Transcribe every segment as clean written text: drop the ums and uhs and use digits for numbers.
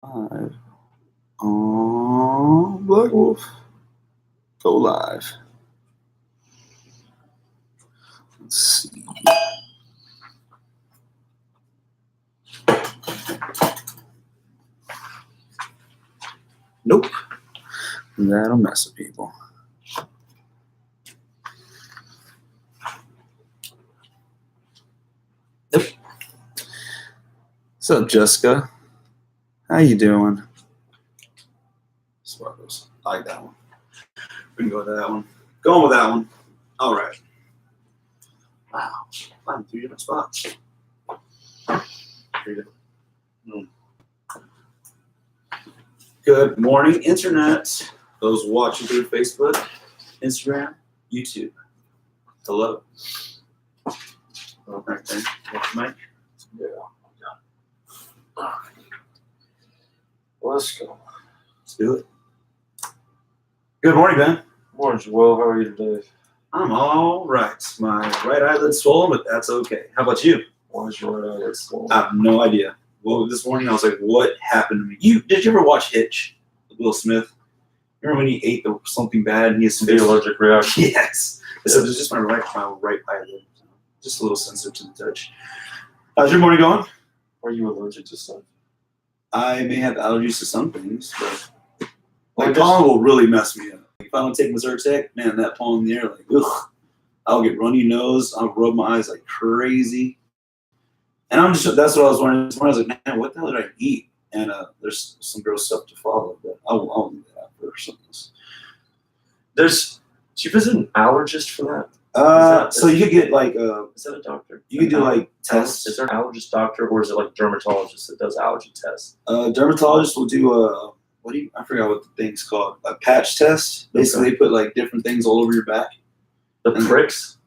Live on Black Wolf. Go live. Let's see. Nope. That'll mess with people. Nope. What's up, Jessica? How you doing? Sparkles. I like that one. We can go with that one. Going with that one. All right. Wow. I'm 3 different spots. Good morning, Internet. Those watching through Facebook, Instagram, YouTube. Hello. Right there. Mike? Yeah. Let's go. Let's do it. Good morning, Ben. Morning, Joel. How are you today? I'm all right. My right eyelid's swollen, but that's okay. How about you? Why is your right eyelid swollen? I have no idea. Well, this morning I was like, what happened to me? Did you ever watch Hitch with Will Smith? Remember when he ate something bad and he has some allergic reaction? Yes. So it was just my right eyelid. Just a little sensitive to the touch. How's your morning going? Are you allergic to something? I may have allergies to some things, but like pollen will really mess me up. If I don't take Zyrtec, man, that pollen in the air, like, ugh. I'll get runny nose. I'll rub my eyes like crazy. And that's what I was wondering. I was like, man, what the hell did I eat? And there's some gross stuff to follow, but I'll leave that for something else. Do you visit an allergist for that? So you could get like is that a doctor? You could do like tests. Is there an allergist doctor, or is it like dermatologist that does allergy tests? Dermatologist will do I forgot what the thing's called. A patch test. Basically, They put like different things all over your back. The pricks?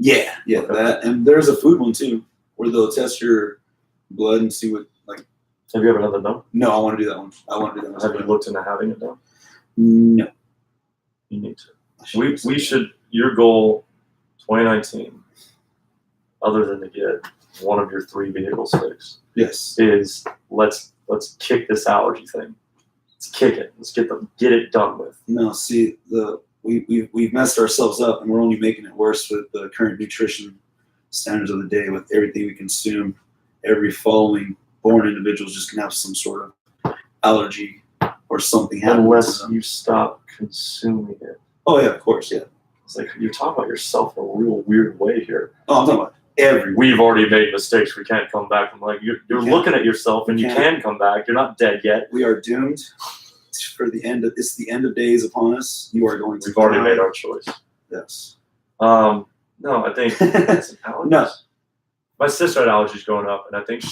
Yeah, okay. That. And there's a food one too, where they'll test your blood and see what like. Have you ever had that done? No, I want to do that one. I want to do that one. Have you looked into having it done? No. You need to. We should. Your goal, 2019, other than to get one of your 3 vehicles fixed. Yes. Is let's kick this allergy thing. Let's kick it. Let's get it done with. No, see we've messed ourselves up, and we're only making it worse with the current nutrition standards of the day. With everything we consume, every following born individual is just gonna have some sort of allergy or something happen. Unless you stop consuming it. Oh yeah, of course, yeah. It's like you're talking about yourself in a real weird way here. Oh, I'm talking about everyone. We've already made mistakes. We can't come back from you're looking at yourself, and you can come back. You're not dead yet. We are doomed for the end of it's the end of days upon us. You are going to. We've already made our choice. Yes. No, I think it's allergies. No. My sister had allergies growing up, and I think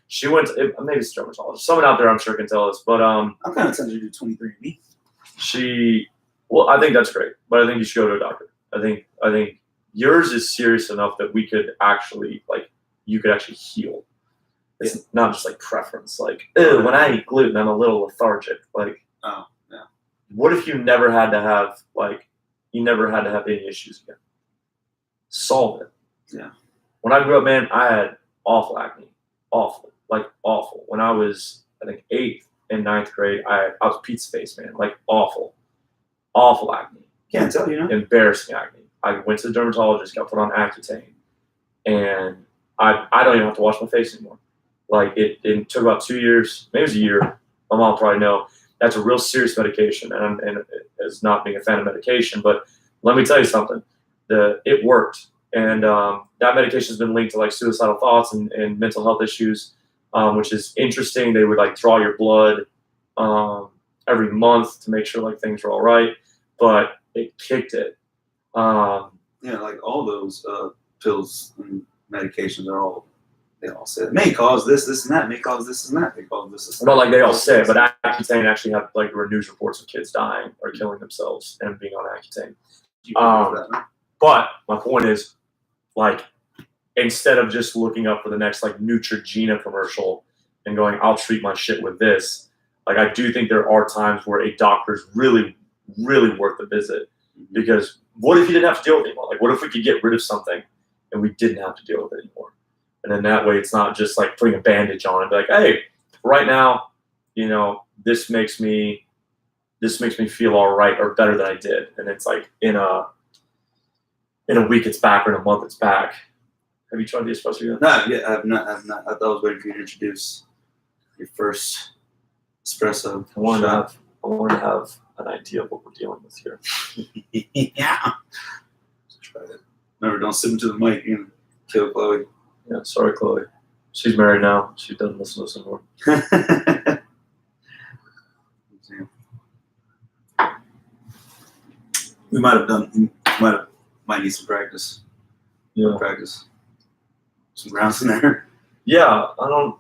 she went to, maybe it's a dermatologist. Someone out there I'm sure can tell us, but I'm kind of tempted to do 23andMe. Well, I think that's great, but I think you should go to a doctor. I think yours is serious enough that we could actually you could actually heal. It's not just like preference. Like, ew, when I eat gluten, I'm a little lethargic. Like, oh yeah. What if you never had to have any issues again? Solve it. Yeah. When I grew up, man, I had awful acne. Awful. When I was, I think, 8th and 9th grade, I was pizza face, man. Like, awful acne. Can't tell you, Embarrassing acne. I went to the dermatologist, got put on Accutane, and I don't even have to wash my face anymore. Like, it took about 2 years, maybe it was a year. My mom probably know. That's a real serious medication, and it's not being a fan of medication, but let me tell you something. It worked, and that medication has been linked to like suicidal thoughts and mental health issues, which is interesting. They would draw your blood every month to make sure things are all right, but it kicked it. All those pills and medications they all say it may cause this, and that, may cause this and that, may cause this and that. But they all say it, but Accutane actually have there were news reports of kids dying or killing themselves and being on Accutane. But my point is, instead of just looking up for the next Neutrogena commercial and going, I'll treat my shit with this. I do think there are times where a doctor's really, really worth the visit, because what if you didn't have to deal with it anymore? What if we could get rid of something and we didn't have to deal with it anymore? And then that way, it's not just putting a bandage on and be like, hey, right now, you know, this makes me feel all right or better than I did. And it's like in a week it's back or in a month it's back. Have you tried the espresso yet? No, yeah, I've not. I thought I was waiting for you to introduce your first espresso. I wanted to have an idea of what we're dealing with here. Yeah. Try it. Remember, don't sip into the mic and kill Chloe. Yeah, sorry, Chloe. She's married now. She doesn't listen to us anymore. We might need some practice. Yeah. Practice. Some grounds in there. Yeah, I don't.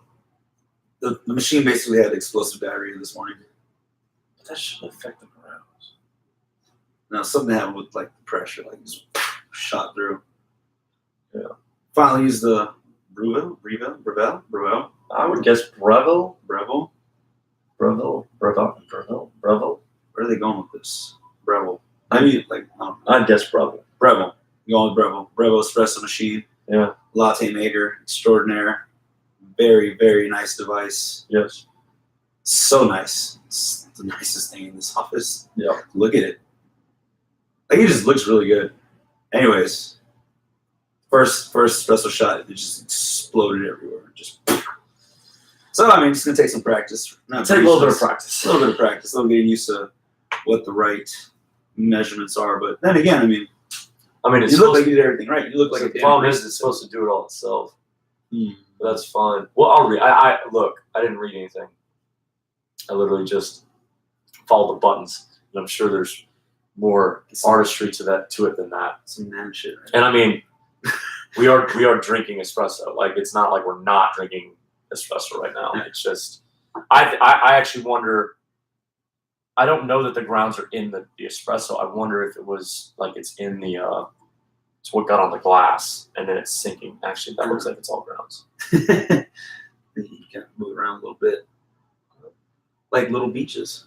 The machine basically had explosive diarrhea this morning. But that shouldn't affect the grounds. Now something happened with like the pressure, like just shot through. Yeah. Finally used the Breville. I would guess Breville. Breville. Where are they going with this? Breville. I mean, like, I'd guess Breville. Breville. Going with Breville. Breville espresso machine. Yeah. Latte maker extraordinaire. Very, very nice device. Yes. So nice. It's the nicest thing in this office. Yeah. Look at it. Like, it just looks really good. Anyways, first espresso shot, it just exploded everywhere. So, I mean, it's going to take some practice. Take a little bit of practice. A little bit of practice. A little getting used to what the right measurements are. But then again, I mean, it's you look like you did everything right. You look like the a damn problem is priest. it's supposed to do it all itself. But that's fine. Well, I'll read. I look. I didn't read anything. I literally just followed the buttons, and I'm sure there's more artistry to it than that. Some man shit. Right? And I mean, we are drinking espresso. Like, it's not like we're not drinking espresso right now. It's just I actually wonder. I don't know that the grounds are in the espresso. I wonder if it was like it's in the it's what got on the glass and then it's sinking. Actually, that looks like it's all grounds. You can move around a little bit, like little beaches,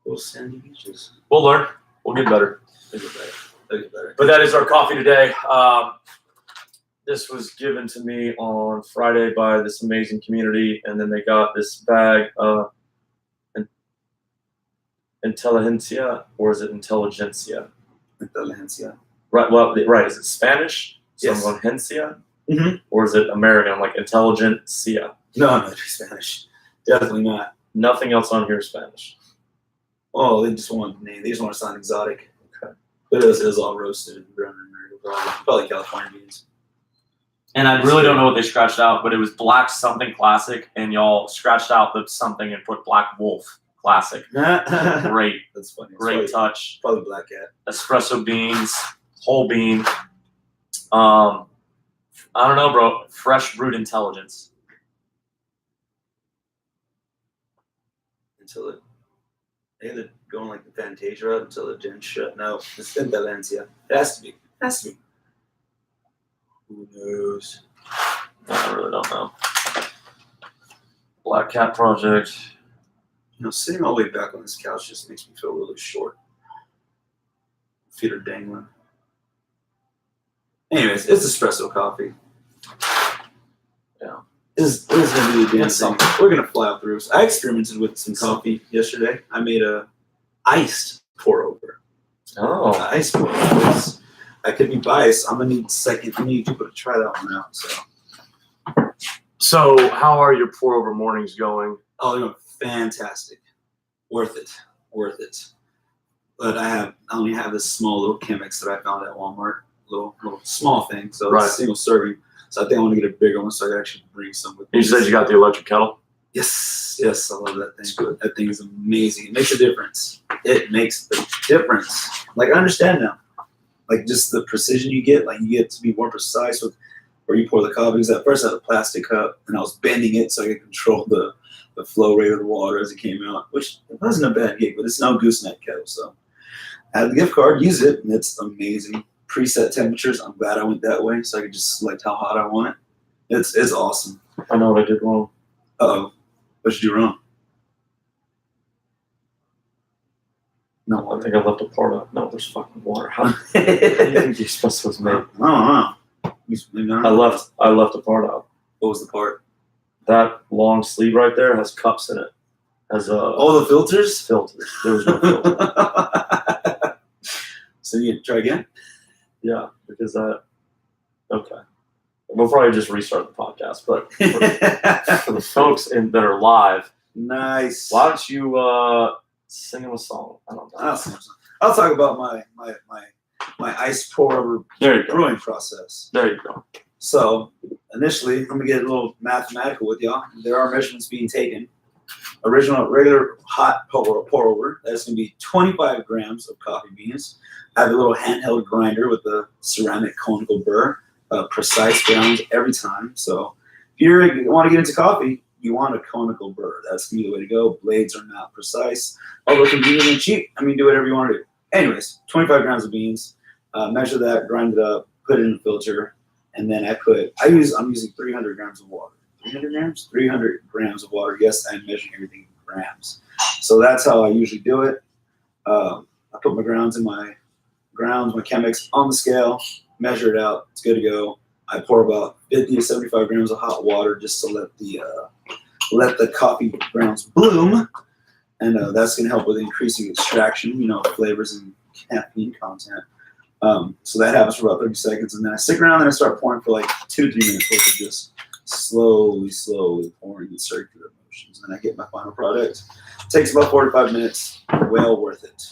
little sandy beaches. We'll learn. We'll get better. They'll get better. But that is our coffee today. This was given to me on Friday by this amazing community, and then they got this bag of Intelligentsia, or is it Intelligentsia? Intelligentsia. Right. Well, right. Is it Spanish? Yes. Intelligentsia? Mm-hmm. Or is it American, like Intelligentsia? No, it'd be Spanish. Definitely not. Nothing else on here is Spanish. Oh, they just want the name. They just want to sound exotic. Okay. But it was all roasted and ground in America, probably California beans. And I really don't know what they scratched out, but it was Black Something Classic, and y'all scratched out the something and put Black Wolf Classic. Great. That's funny. Great touch. Probably Black Cat. Espresso beans, whole bean. I don't know, bro. Fresh brewed intelligence. Until it, maybe they're going like the Fantasia route until the gen shut. No, it's in Valencia. It has to be. It has to be. Who knows? I really don't know. Black Cat Project. You know, sitting all the way back on this couch just makes me feel really short. Feet are dangling. Anyways, it's espresso coffee. Yeah. This is going to be the damn thing. We're going to fly through. So I experimented with some coffee yesterday. I made a iced pour over. Oh. Ice pour over. I could be biased. I'm going to need people to try that one out. So how are your pour over mornings going? Oh, you know, fantastic. Worth it. But I only have this small little Chemex that I found at Walmart. Little small thing. So right. It's a single serving. So I think I want to get a bigger one so I can actually bring some with me. You said you got the electric kettle? Yes, I love that thing. It's good. That thing is amazing. It makes a difference. Like, I understand now. Like, just the precision you get, like, you get to be more precise with where you pour the coffee. Because at first I had a plastic cup, and I was bending it so I could control the flow rate of the water as it came out, which it wasn't a bad gig, but it's no gooseneck kettle. So I had the gift card, use it, and it's amazing. Preset temperatures. I'm glad I went that way so I could just select how hot I want it. It's awesome. I know what I did wrong. Uh-oh. What did you do wrong? No, I think I left a part out. No, there's fucking water. How do you think the espresso was made? I don't know. I left a part out. What was the part? that long sleeve right there has cups in it. Has all the filters. filters. There was no filter. So you try again. Yeah, because that. Okay, we'll probably just restart the podcast. But for the folks that are live, Nice. why don't you sing them a song? I don't know. I'll talk about my ice pour over There you go. brewing process. There you go. So initially, I'm gonna get a little mathematical with y'all. There are measurements being taken. Original regular hot pour over. That's gonna be 25 grams of coffee beans. I have a little handheld grinder with a ceramic conical burr, precise grounds every time. So if you want to get into coffee, you want a conical burr. That's gonna be the way to go. Blades are not precise, although convenient and cheap. I mean, do whatever you want to do. Anyways, 25 grams of beans. Measure that, grind it up, put it in a filter, and then I'm using 300 grams of water. 300 grams? 300 grams of water. Yes, I'm measuring everything in grams. So that's how I usually do it. I put my grounds, my Chemex on the scale, measure it out. It's good to go. I pour about 50 to 75 grams of hot water just to let the coffee grounds bloom, and that's going to help with increasing extraction, flavors and caffeine content. So that happens for about 30 seconds, and then I stick around and I start pouring for like 2 to 3 minutes, which is just slowly pouring in circular motions. And I get my final product. It takes about 45 minutes. Well worth it.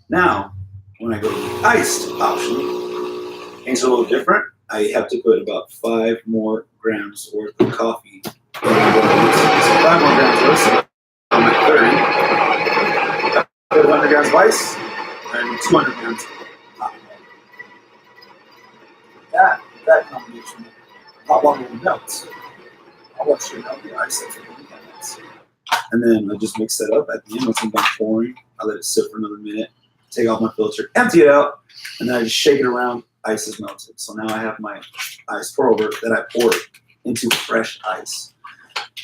Now, when I go to the iced option, things are a little different. I have to put about 5 more grams worth of coffee. So 5 more grams worth. So I'm at 30. I put 100 grams of ice and 200 grams of hot water. That combination, hot water will melt. Hot water should melt the ice. That's what we have. And then I just mix that up at the end. Once I'm done pouring, I let it sit for another minute. Take off my filter, empty it out, and then I just shake it around. Ice is melted. So now I have my ice pour over that I poured into fresh ice.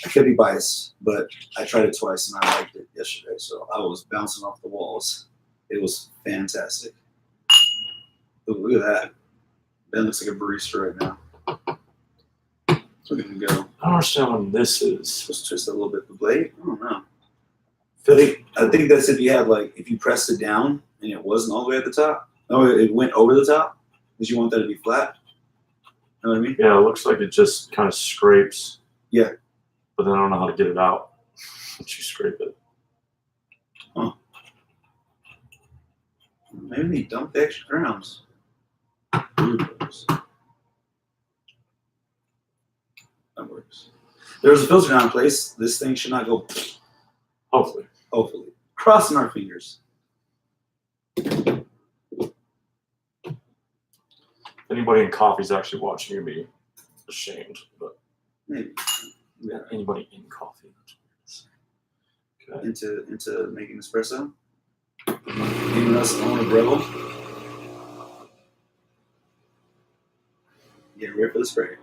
I could be biased, but I tried it twice and I liked it yesterday. So I was bouncing off the walls. It was fantastic. Ooh, look at that. Ben looks like a barista right now. Look at him go. I don't understand what this is. Just twist it a little bit the blade. I don't know. I think that's if you had if you pressed it down and it wasn't all the way at the top. Oh, it went over the top because you want that to be flat. You know what I mean? Yeah, it looks like it just kind of scrapes. Yeah. But then I don't know how to get it out once you scrape it. Huh. Maybe you dump the extra grams. That works. There's a filter down in place. This thing should not go. Hopefully. Crossing our fingers. Anybody in coffee is actually watching, you'd be ashamed. But Maybe. Yeah. Anybody in coffee. Okay. Into making espresso. Even us own a Breville. Get ready for the spray.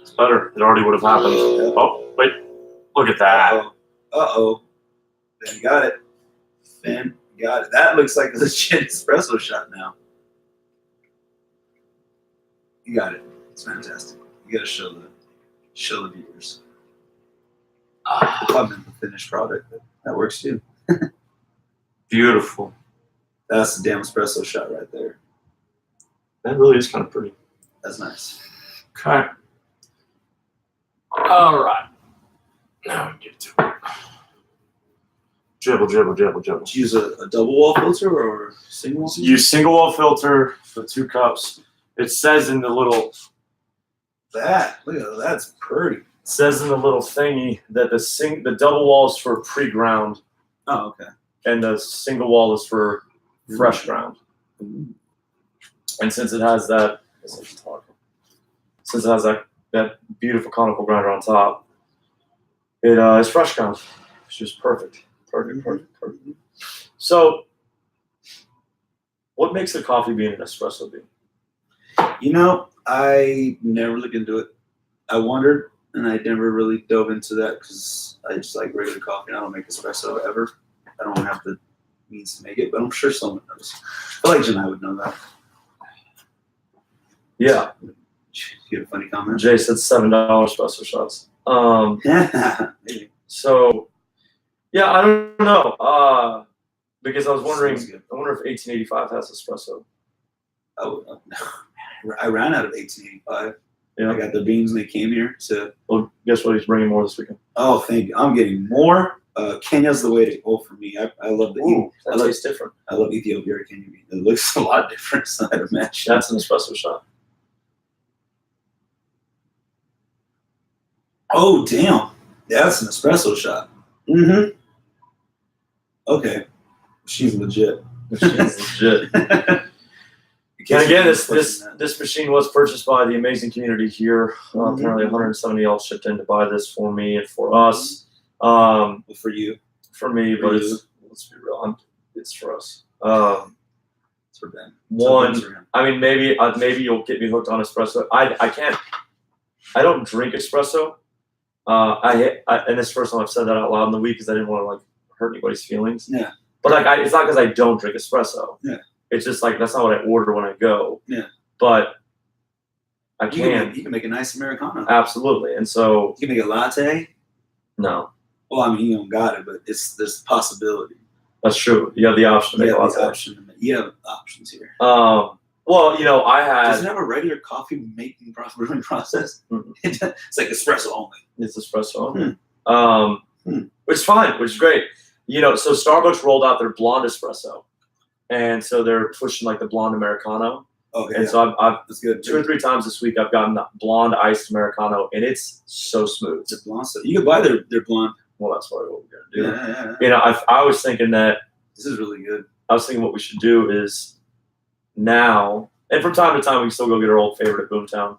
It's better. It already would have happened. Yeah. Oh, wait. Look at that. Uh-oh. Ben got it. That looks like a legit espresso shot now. You got it. It's fantastic. You gotta show the viewers. I meant the finished product, but that works too. Beautiful. That's the damn espresso shot right there. That really is kind of pretty. That's nice. Okay. All right. Now we get to it. Dribble. Did you use a double wall filter or single wall? Use single wall filter for 2 cups. It says in the little. Look at that. That's pretty. It says in the little thingy that the double wall is for pre-ground. Oh, okay. And the single wall is for fresh ground. And since it has that, that beautiful conical grinder on top, it is fresh ground. It's just perfect. Perfect. So, what makes a coffee bean an espresso bean? I never looked into it. I wondered, and I never really dove into that because I just like regular coffee. I don't make espresso ever. I don't have the means to make it, but I'm sure someone knows. I feel like Janai would know that. Yeah. You You had a funny comment? Jay said $7 espresso shots. Maybe. So, yeah, I don't know. Because I was wondering, Sounds good. I wonder if 1885 has espresso. Oh, I ran out of 1885. Yeah. I got the beans when they came here. So, Well, guess what? He's bringing more this weekend. oh, thank you. I'm getting more. Kenya's the way to go for me. I love the. Ooh, that tastes different. I love Ethiopia or Kenya bean. It looks a lot different. So I'd imagine. That's an espresso shot. Oh, damn. That's an espresso shot. Mm-hmm. Okay. She's legit. She's legit. And again, this machine was purchased by the amazing community here. Apparently 170 all shipped in to buy this for me and for us. For you. For me, but let's be real, it's for us. It's for Ben. I mean, maybe you'll get me hooked on espresso. I don't drink espresso. And this first time I've said that out loud in the week because I didn't want to like hurt anybody's feelings. Yeah. But like, it's not because I don't drink espresso. Yeah. It's just like that's not what I order when I go. Yeah. But I You can make a nice Americano. Absolutely. And so you can make a latte. No. Well, I mean, you don't got it, but there's a possibility. That's true. You have the option to make a latte. You have options here. Well, you know, I had. Does it have a regular coffee making brewing process? Mm-hmm. It's like espresso only. It's espresso only. Which is fine, which is great. You know, so Starbucks rolled out their blonde espresso, and so they're pushing like the blonde Americano. Okay. And so I've that's good. 2 or 3 times this week I've gotten the blonde iced Americano, and it's so smooth. It's blonde. So you can buy their blonde. Well, that's probably what we're gonna do. Yeah. You know, I was thinking that this is really good. I was thinking what we should do is now, and from time to time we can still go get our old favorite at Boomtown,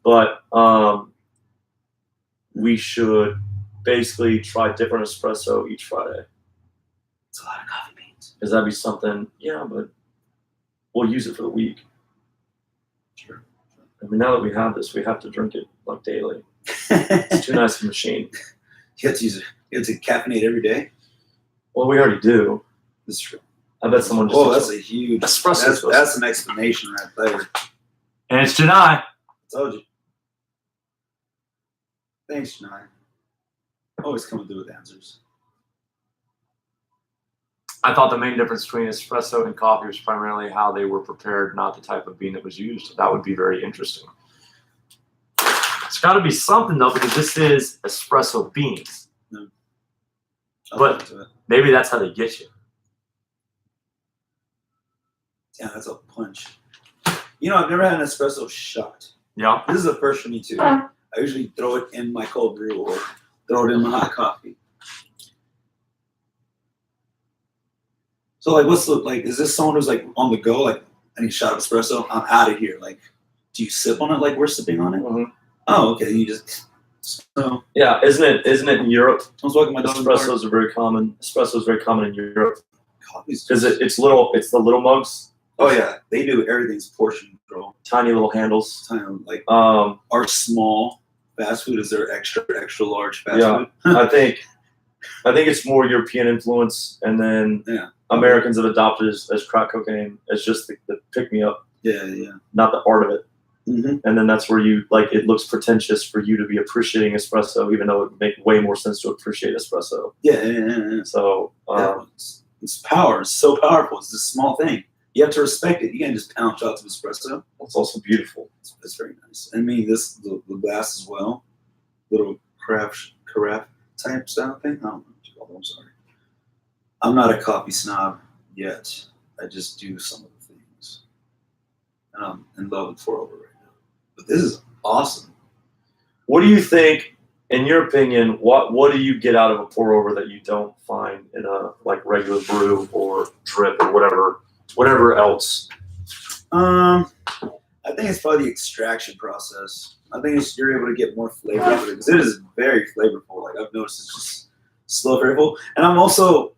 but we should basically try different espresso each Friday. It's a lot of coffee beans. Because that'd be something, yeah, but we'll use it for the week. Sure. I mean, now that we have this, we have to drink it like daily. It's too nice of a machine. You have to use it. You have to caffeinate every day. Well, we already do. That's true. I bet someone just. Oh, that's a huge espresso. That's an explanation right there. And it's Janai. I told you. Thanks, Janai. Always coming through with answers. I thought the main difference between espresso and coffee was primarily how they were prepared, not the type of bean that was used. That would be very interesting. It's got to be something, though, because this is espresso beans. No. But maybe that's how they get you. Yeah, that's a punch. You know, I've never had an espresso shot. Yeah. This is the first for me, too. I usually throw it in my cold brew or throw it in my hot coffee. So, like, is this someone who's, like, on the go? Like, I need a shot of espresso. I'm out of here. Like, do you sip on it like we're sipping on it? Mm-hmm. Oh, okay. You just. So. Yeah, isn't it in Europe? I was walking my dog. Espressos are very common. Espresso is very common in Europe. Coffee's because it's the little mugs. Oh yeah, they do everything's portion control. Tiny little handles. Tiny, like our small fast food is their extra large fast food. I think it's more European influence, and then Americans have adopted as crack cocaine as just the pick me up. Yeah. Not the art of it. Mm-hmm. And then that's where you like it looks pretentious for you to be appreciating espresso, even though it would make way more sense to appreciate espresso. Yeah. So it's power. It's so powerful. It's this small thing. You have to respect it. You can't just pound shots of espresso. It's also beautiful. It's very nice. I mean, the glass as well. Little carafe type style thing. I don't know what you call it. I'm sorry. I'm not a coffee snob yet. I just do some of the things. And I'm in love with 4-over right now. But this is awesome. What do you think, in your opinion, what do you get out of a pour-over that you don't find in a like regular brew or drip or whatever else? I think it's probably the extraction process. I think you're able to get more flavor out of it because it is very flavorful. Like I've noticed, it's just slow flavorful, and I also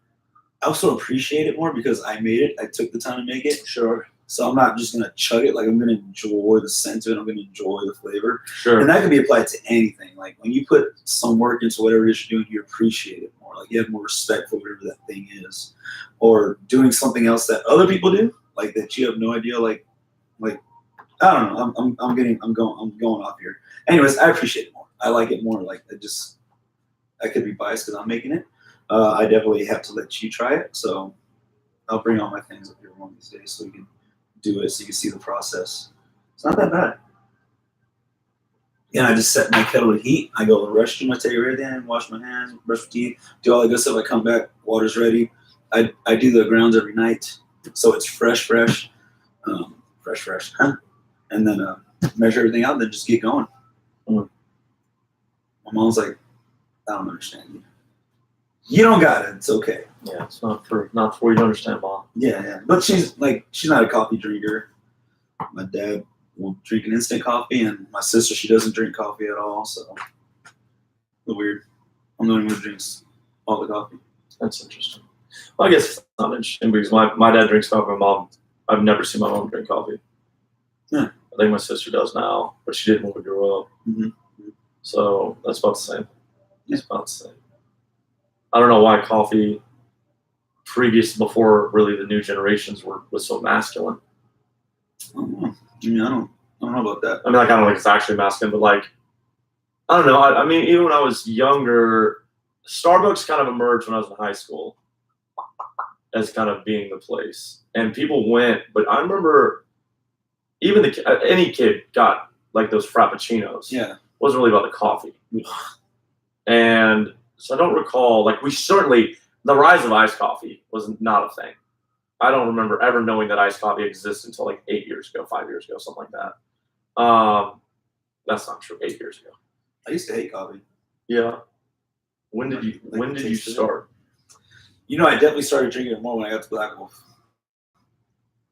appreciate it more because I made it. I took the time to make it. Sure. So I'm not just gonna chug it. Like I'm gonna enjoy the scent of it. I'm gonna enjoy the flavor. Sure. And that can be applied to anything. Like when you put some work into whatever it is you're doing, you appreciate it more. Like you have more respect for whatever that thing is, or doing something else that other people do, like that you have no idea. Like I don't know. I'm going off here. Anyways, I appreciate it more. I like it more. Like I could be biased because I'm making it. I definitely have to let you try it. So I'll bring all my things up here one of these days so we can do it, so you can see the process. It's not that bad. And I just set my kettle to heat. I go to the restroom. I take it right in, wash my hands, brush my teeth, do all that good stuff. I come back, water's ready. I do the grounds every night, so it's fresh. And then measure everything out, and then just get going. My mom's like, I don't understand you. You don't got it. It's okay. Yeah, it's not for you to understand, Mom. Yeah. But she's not a coffee drinker. My dad will drink an instant coffee, and my sister, she doesn't drink coffee at all. So a little weird. I'm the only one who drinks all the coffee. That's interesting. Well, I guess it's not interesting because my dad drinks coffee. My mom, I've never seen my mom drink coffee. Yeah. I think my sister does now, but she didn't when we grew up. Mm-hmm. So that's about the same. It's about the same. I don't know why coffee before really the new generations was so masculine. I don't know. I don't know about that. I mean, like, I don't think it's actually masculine, but like, I don't know. I mean, even when I was younger, Starbucks kind of emerged when I was in high school as kind of being the place, and people went. But I remember even any kid got like those frappuccinos. Yeah, it wasn't really about the coffee, and so I don't recall. Like, the rise of iced coffee was not a thing. I don't remember ever knowing that iced coffee existed until like 5 years ago, something like that. That's not true. 8 years ago. I used to hate coffee. Yeah. When did you start? You know, I definitely started drinking it more when I got to Black Wolf.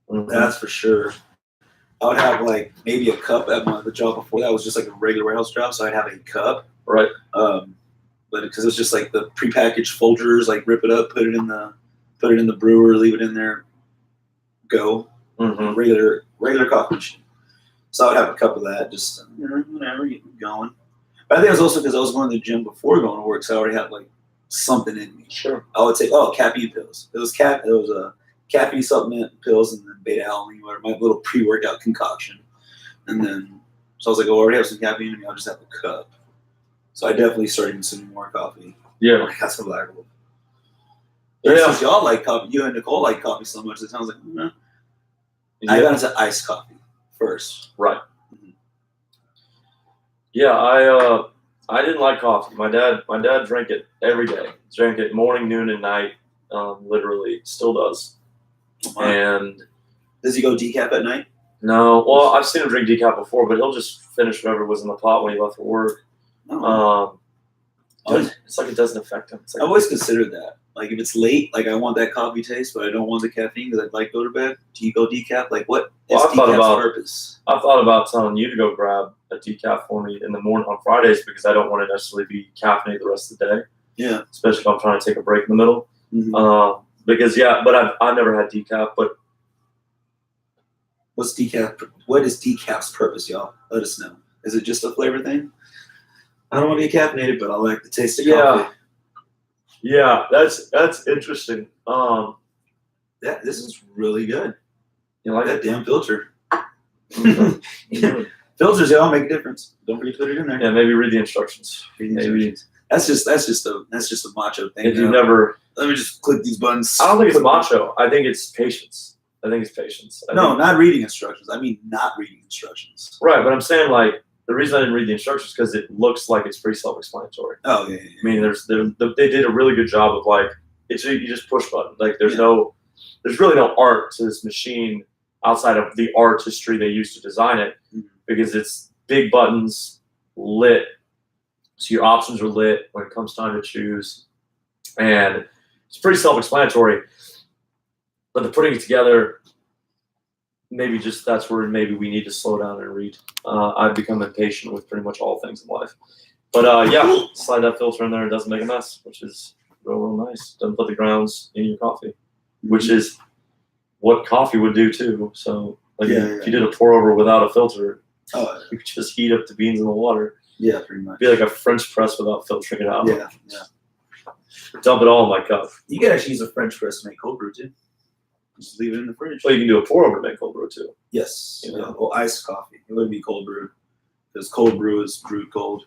Mm-hmm. That's for sure. I would have like maybe a cup at the job before that was just like a regular warehouse job, so I'd have a cup. Right. But because it's just like the prepackaged Folgers, like rip it up, put it in the brewer, leave it in there, go. Mm-hmm. Regular coffee machine. So I would have a cup of that, just whenever get going. But I think it was also because I was going to the gym before going to work, so I already had like something in me. Sure. I would take caffeine pills. It was a caffeine supplement pills and then beta alanine, whatever, my little pre-workout concoction. And then so I was like, I already have some caffeine in me. I'll just have a cup. So I definitely started consuming more coffee. Yeah. I got some Black Wolf. Yeah. Since y'all like coffee, you and Nicole like coffee so much, it sounds like Yeah. I got into iced coffee first. Right. Mm-hmm. Yeah, I didn't like coffee. My dad drank it every day. Drank it morning, noon, and night. Literally, still does. Wow. And does he go decaf at night? No. Well, I've seen him drink decaf before, but he'll just finish whatever was in the pot when he left for work. Oh. It's like it doesn't affect him. I've always considered that. Like if it's late, like I want that coffee taste, but I don't want the caffeine because I'd like to go to bed. Do you go decaf? Like what is decaf's purpose? I thought about telling you to go grab a decaf for me in the morning on Fridays because I don't want to necessarily be caffeinated the rest of the day. Yeah. Especially if I'm trying to take a break in the middle. Mm-hmm. But I've never had decaf. But what's decaf? What is decaf's purpose, y'all? Let us know. Is it just a flavor thing? I don't want to get caffeinated, but I like the taste of coffee. Yeah, that's interesting. This is really good. You like that damn filter? Mm-hmm. Filters, y'all make a difference. Don't forget to put it in there. Yeah, maybe read the instructions. That's just a macho thing. If you never, let me just click these buttons. I don't think it's macho. I think it's patience. Not reading instructions. I mean, not reading instructions. Right, but I'm saying like. The reason I didn't read the instructions because it looks like it's pretty self-explanatory. Oh yeah. I mean, they did a really good job of like you just push button. Like there's really no art to this machine outside of the artistry they used to design it because it's big buttons lit, so your options are lit when it comes time to choose, and it's pretty self-explanatory. But the putting it together. Maybe just that's where maybe we need to slow down and read. I've become impatient with pretty much all things in life. But slide that filter in there. It doesn't make a mess, which is real nice. Doesn't put the grounds in your coffee, which is what coffee would do too. So if you did a pour over without a filter, you could just heat up the beans in the water. Yeah, pretty much. Be like a French press without filtering it out. Yeah. Dump it all in my cup. You could actually use a French press to make cold brew too. Just leave it in the fridge. Well, you can do a pour over to make cold brew too. Yes. You know? Yeah. Well, iced coffee. It wouldn't be cold brew because cold brew is brewed cold.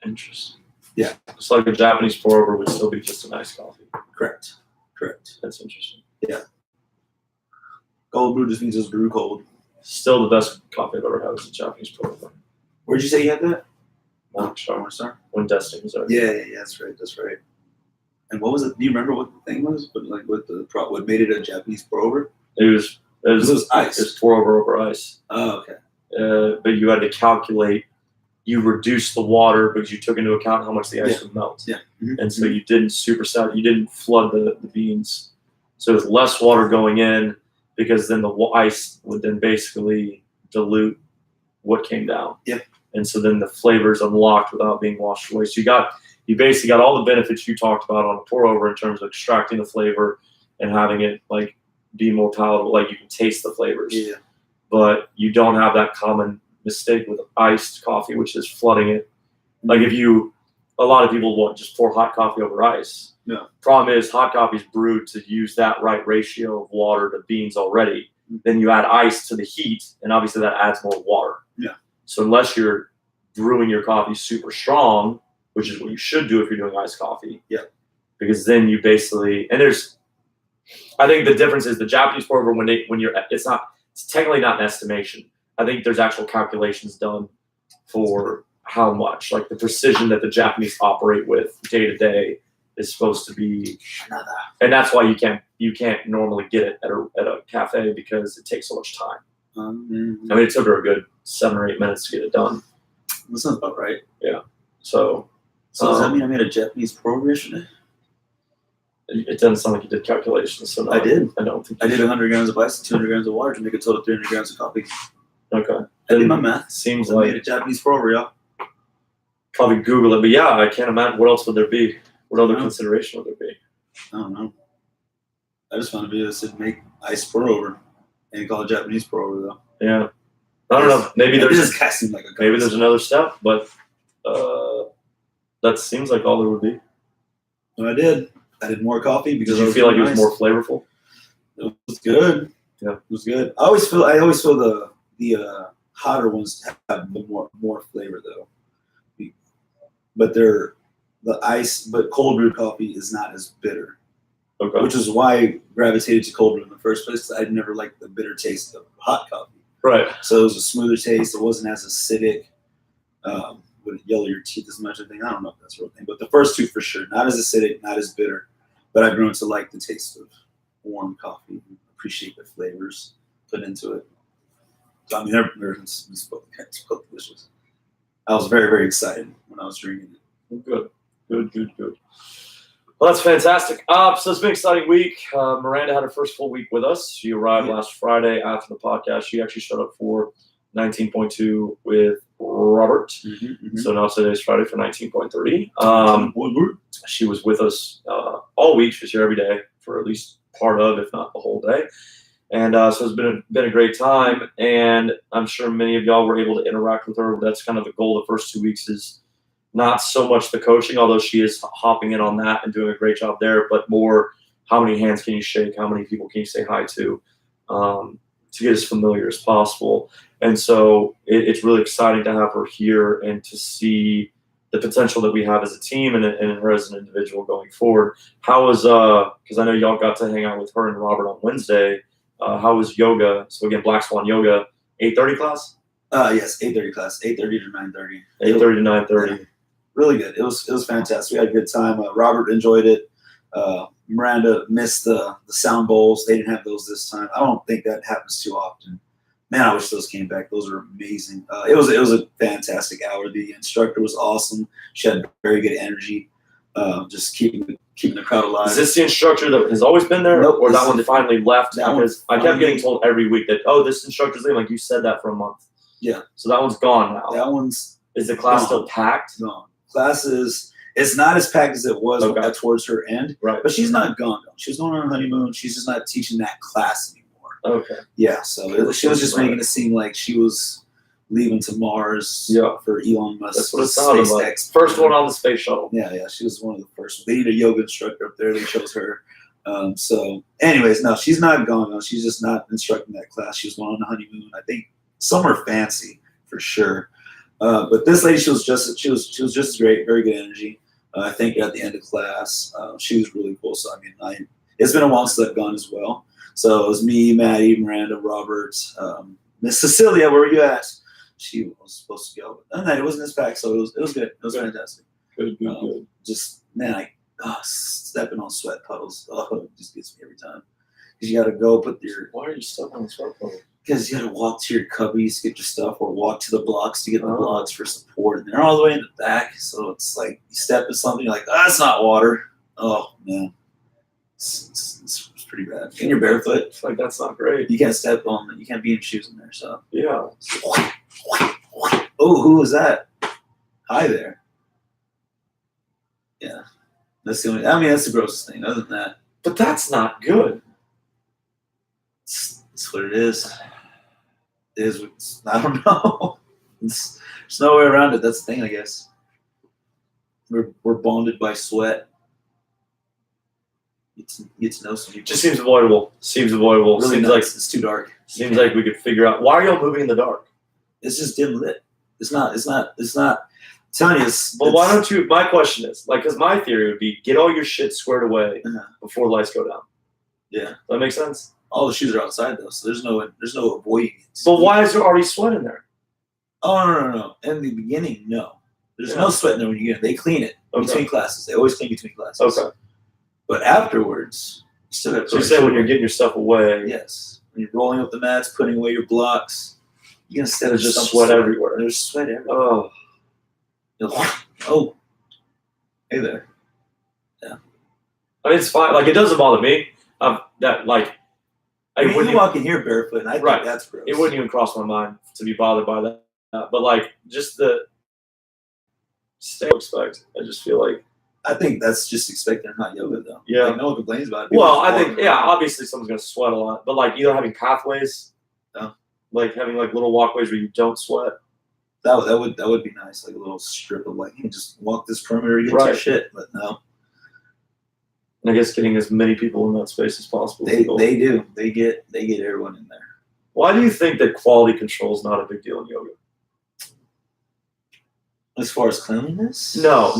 Interesting. Yeah. It's like a Japanese pour over would still be just an iced coffee. Correct. That's interesting. Yeah. Cold brew just means it's brewed cold. Still the best coffee I've ever had was a Japanese pour over. Where'd you say you had that? Morningstar. When Destin was there. Yeah, that's right. And what was it? Do you remember what the thing was? But like, what made it a Japanese pour over? It was ice. It was pour over ice. Oh, okay. But you had to calculate. You reduced the water because you took into account how much the ice would melt. Yeah. Mm-hmm. And so you didn't you didn't flood the beans. So there's less water going in because then the ice would then basically dilute what came down. Yeah. And so then the flavors unlocked without being washed away. So you basically got all the benefits you talked about on a pour over in terms of extracting the flavor and having it like be more palatable. Like you can taste the flavors. Yeah. But you don't have that common mistake with iced coffee, which is flooding it. Like a lot of people want just pour hot coffee over ice. Yeah. Problem is hot coffee is brewed to use that right ratio of water to beans already. Then you add ice to the heat, and obviously that adds more water. Yeah. So unless you're brewing your coffee super strong, which is what you should do if you're doing iced coffee. Yeah. Because then you basically I think the difference is the Japanese pour over it's technically not an estimation. I think there's actual calculations done for how much, like the precision that the Japanese operate with day to day is supposed to be, and that's why you can't normally get it at a cafe because it takes so much time. I mean, it took her a good 7 or 8 minutes to get it done. That sounds about right. Yeah. So does that mean I made a Japanese pour over yesterday? It doesn't sound like you did calculations. So no, I did. I don't think I did 100 grams of ice and 200 grams of water to make a total of 300 grams of coffee. Okay. I did my math. Seems I like made a Japanese pour over, y'all. Probably Google it, but yeah, I can't imagine what else would there be. What other consideration would there be? I don't know. I just found a video that said make ice pour over, and call it Japanese pour over though. Yeah. I don't know. Maybe there's another step, but that seems like all there would be. Well, I did more coffee because Did you feel like it was more flavorful? It was good. Yeah, it was good. I always feel the hotter ones have more flavor though. But cold brewed coffee is not as bitter. Okay. Which is why I gravitated to cold brew in the first place. Because I'd never liked the bitter taste of hot coffee. Right. So it was a smoother taste. It wasn't as acidic. Wouldn't yellow your teeth as much. I don't know if that's a real thing. But the first two for sure. Not as acidic, not as bitter. But I've grown to like the taste of warm coffee and appreciate the flavors put into it. So I mean, it's both delicious. I was very, very excited when I was drinking it. Good. Well, that's fantastic. So it's been an exciting week. Miranda had her first full week with us. She arrived last Friday after the podcast. She actually showed up for 19.2 with Robert. Mm-hmm. So now today's Friday for 19.3. She was with us all week. She was here every day for at least part of, if not the whole day. And so it's been a great time. And I'm sure many of y'all were able to interact with her. That's kind of the goal the first 2 weeks is not so much the coaching, although she is hopping in on that and doing a great job there, but more how many hands can you shake, how many people can you say hi to get as familiar as possible. And so it's really exciting to have her here and to see the potential that we have as a team and her as an individual going forward. How was, because I know y'all got to hang out with her and Robert on Wednesday, how was yoga? So again, Black Swan Yoga, 8:30 class? Yes, 8:30 class, 8:30 to 9:30. 8:30 to 9:30. Yeah. Really good. It was fantastic. We had a good time. Robert enjoyed it. Miranda missed the sound bowls. They didn't have those this time. I don't think that happens too often. Man, I wish those came back. Those were amazing. It was a fantastic hour. The instructor was awesome. She had very good energy. Just keeping the crowd alive. Is this the instructor that has always been there, nope, or that one finally left? Because I kept getting told every week that this instructor's leaving. Like you said that for a month. Yeah. So that one's gone now. That one's is the class gone. still packed? No. It's not as packed as it was towards her end. Right. But she's not gone. She's going on her honeymoon. She's just not teaching that class anymore. Okay. Yeah. So she was just making it seem like she was leaving to Mars for Elon Musk. That's what it sounded like. First one on the space shuttle. Yeah. She was one of the first. They need a yoga instructor up there. They chose her. So, anyways, no, she's not going on. She's just not instructing that class. She was going on a honeymoon. I think somewhere fancy for sure. But this lady, she was just as great, very good energy. I think at the end of class, she was really cool. So I mean, it's been a while since I've gone as well. So it was me, Maddie, Miranda, Robert, Miss Cecilia. Where were you at? She was supposed to go, but it wasn't this pack, so it was good. It was fantastic. Good. Just man, stepping on sweat puddles. Oh, it just gets me every time. Because you got to go put your. Why are you stepping on the sweat puddle? Because you got to walk to your cubbies to get your stuff, or walk to the blocks to get the blocks for support, and they're all the way in the back. So it's like you step in something, you're like, that's not water. Oh man, it's pretty bad. And you're barefoot. It's like that's not great. You can't step on. You can't be in shoes in there. So yeah. Oh, who was that? Hi there. Yeah, that's the only. I mean, that's the grossest thing. Other than that, But that's not good. it's what it is. It is. I don't know. There's no way around it. That's the thing, I guess. We're bonded by sweat. Get to know some people. Just seems avoidable. Really seems nuts. like It's too dark. seems like we could figure out why are y'all moving in the dark. It's just dim lit. It's not. I'm telling you, But why don't you? My question is because my theory would be get all your shit squared away Uh-huh. before the lights go down. Yeah. Does that make sense? All the shoes are outside though, so there's no avoiding it. But why is there already sweat in there? Oh no. In the beginning, no. There's Yeah. no sweat in there when you get it. They clean it between classes. They always clean between classes. Okay. But afterwards, you still got to. So you say when you're getting your stuff away, Yes. When you're rolling up the mats, putting away your blocks, you're gonna there's just just sweat everywhere. There's sweat everywhere. Oh, Oh. Hey there. I mean it's fine. Like it doesn't bother me. That like I mean, wouldn't you walk in here barefoot, and I think Right. that's gross. it wouldn't even cross my mind to be bothered by that. But like just the stay expect. I just feel like I think that's just expecting hot yoga, though. Yeah. Like, no one complains about it. well, People I just think walk yeah, around. obviously someone's gonna sweat a lot, but like either having pathways, Yeah. like having like little walkways where you don't sweat. That would be nice, like a little strip of like you can just walk this perimeter to get to your Right. shit. But no, And I guess getting as many people in that space as possible. they do. They get everyone in there. Why do you think that quality control is not a big deal in yoga? As far as cleanliness, No.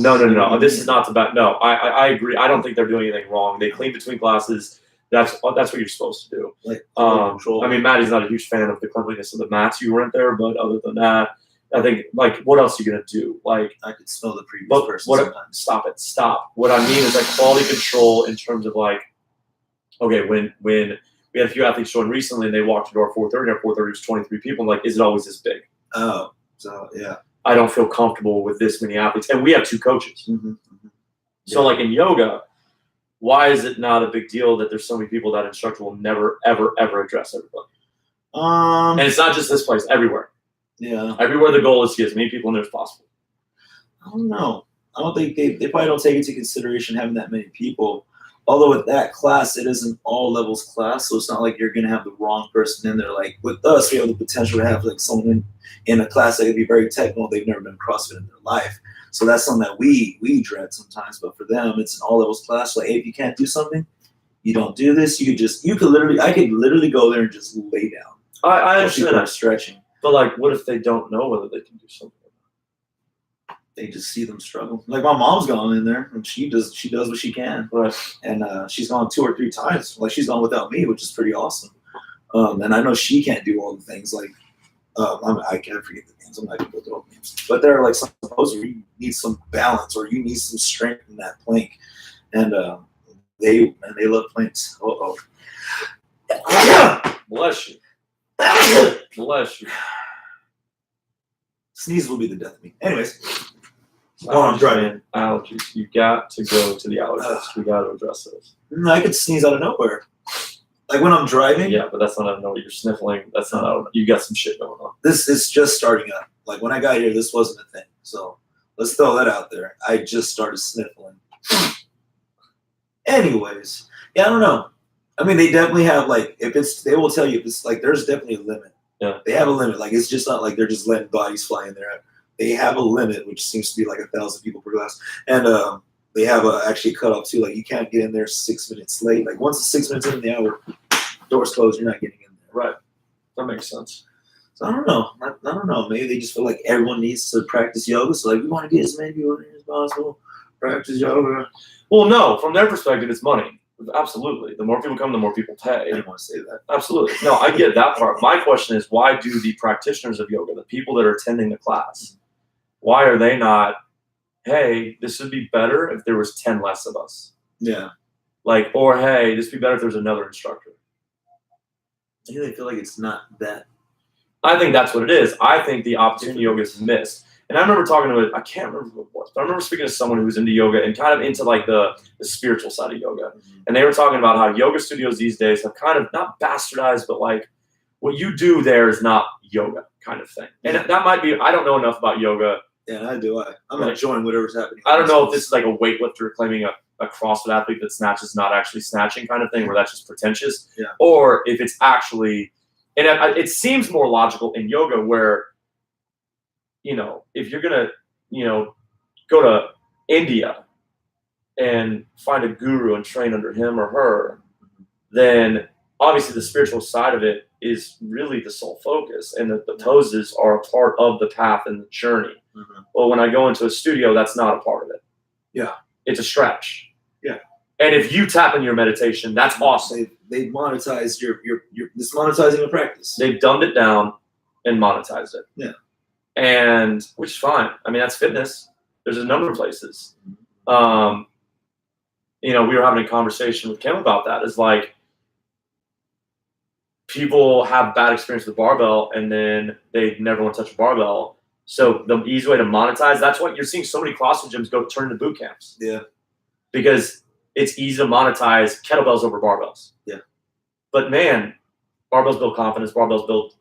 This is not about. No, I agree. I don't think they're doing anything wrong. They clean between classes. That's what you're supposed to do. like control. I mean, Maddie's not a huge fan of the cleanliness of the mats you rent there, but other than that, I think like what else are you gonna do? Like, I could smell the previous but person what? sometimes. Stop. What I mean is like quality control in terms of like, okay, when we had a few athletes join recently and they walked into our 4:30, and our 4:30 was 23 people. I'm like, is it always this big? Oh, so yeah. I don't feel comfortable with this many athletes, and we have 2 coaches. Mm-hmm. So like in yoga, why is it not a big deal that there's so many people that instructor will never, ever, ever address everybody? And it's not just this place, everywhere. Yeah. Everywhere the goal is to get as many people in there as possible. I don't know. I don't think they probably don't take into consideration having that many people. Although with that class, it is an all levels class, so it's not like you're gonna have the wrong person in there. Like with us, we have the potential to have like someone in a class that could be very technical. They've never been CrossFit in their life, so that's something that we dread sometimes. But for them, it's an all levels class. Like, hey, if you can't do something, you don't do this. I could literally go there and just lay down. I understand People are that, stretching. but like, what if they don't know whether they can do something? They just see them struggle. Like my mom's gone in there and she does what she can. Right. And she's gone 2 or 3 times. Like she's gone without me, which is pretty awesome. And I know she can't do all the things like I can't forget the names. I'm not gonna go through all the names. But there are like some poses where you need some balance or you need some strength in that plank. And they love planks. Bless you. Bless you. Sneeze will be the death of me. Anyways, I'm driving. Allergies. You got to go to the allergist. We got to address those. I could sneeze out of nowhere. Like when I'm driving. Yeah, but that's not out of nowhere. You're sniffling. That's not out of. You got some shit going on. This is just starting up. Like when I got here, this wasn't a thing. So let's throw that out there. I just started sniffling. Anyways, yeah, I don't know. I mean, they definitely have like they will tell you if it's like there's definitely a limit. Yeah. They have a limit. Like it's just not like they're just letting bodies fly in there. They have a limit, which seems to be like 1,000 people per class. And they have actually a cutoff too. Like you can't get in there 6 minutes late. Like once it's 6 minutes in the hour, doors closed, you're not getting in there. Right. That makes sense. So I don't know. I don't know. Maybe they just feel like everyone needs to practice yoga. So like we want to get as many people in as possible. Practice yoga. Well, no, from their perspective, it's money. Absolutely. The more people come, the more people I pay. didn't want to say that. Absolutely. No, I get that part. My question is, why do the practitioners of yoga, the people that are attending the class, why are they not, hey, this would be better if there was 10 less of us? Yeah. Like, or hey, this would be better if there's another instructor. I think they feel like it's not that. I think that's what it is. I think the opportunity yoga is missed. And I remember talking to I can't remember who it was, but I remember speaking to someone who was into yoga and kind of into like the spiritual side of yoga. Mm-hmm. And they were talking about how yoga studios these days have kind of not bastardized, but like what you do there is not yoga kind of thing. And that might be, I don't know enough about yoga. Yeah, I do. I'm enjoying whatever's happening. I don't know if this is like a weightlifter claiming a CrossFit athlete that snatches not actually snatching kind of thing, where that's just pretentious. Yeah. Or if it's actually, and it seems more logical in yoga where, you know, if you're going to, you know, go to India and find a guru and train under him or her, then obviously the spiritual side of it is really the sole focus. And the poses are a part of the path and the journey. Mm-hmm. Well, when I go into a studio, that's not a part of it. Yeah. It's a stretch. Yeah. And if you tap in your meditation, that's awesome. They monetized your this monetizing your practice. They've dumbed it down and monetized it. Yeah. And which is fine. I mean, that's fitness. There's a number of places. You know, we were having a conversation with Kim about that. It's like people have bad experience with barbell and then they never want to touch a barbell. So the easy way to monetize, that's why you're seeing so many CrossFit gyms go turn into boot camps. Yeah. Because it's easy to monetize kettlebells over barbells. Yeah. But man, barbells build confidence, barbells build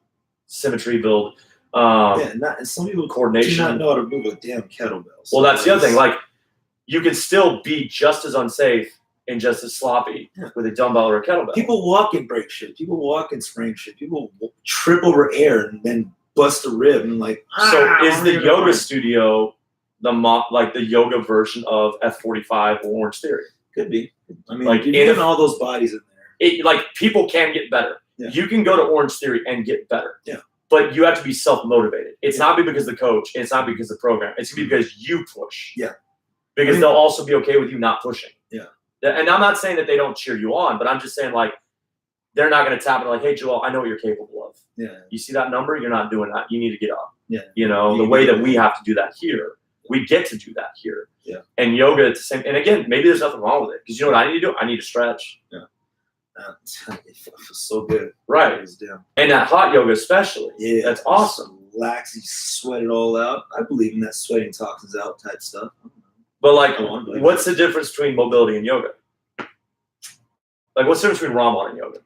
symmetry, build and some people coordination. do not know how to move a damn kettlebell. So well, that's the other thing. Like, you can still be just as unsafe and just as sloppy with a dumbbell or a kettlebell. People walk and break shit. People walk and sprain shit. People trip over air and then bust a rib and like. So is the yoga studio the yoga version of F45 or Orange Theory? Could be. I mean, like you're getting all those bodies in there. Like people can get better. Yeah. You can go to Orange Theory and get better. Yeah. But you have to be self-motivated. It's not because of the coach. It's not because of the program. It's because you push. Yeah. Because they'll also be okay with you not pushing. Yeah. And I'm not saying that they don't cheer you on, but I'm just saying like they're not going to tap it like, hey, Joel, I know what you're capable of. Yeah. You see that number? You're not doing that. You need to get up. Yeah. You know, the way that we have to do that here, we get to do that here. Yeah. And yoga, it's the same. And again, maybe there's nothing wrong with it. Because you know what I need to do? I need to stretch. Yeah. It feels so good. Right. And that hot yoga especially. Yeah. That's awesome. Relax, you sweat it all out. I believe in that sweating toxins out type stuff. But like, what's the difference between mobility and yoga? Like, what's the difference between Ramon and yoga?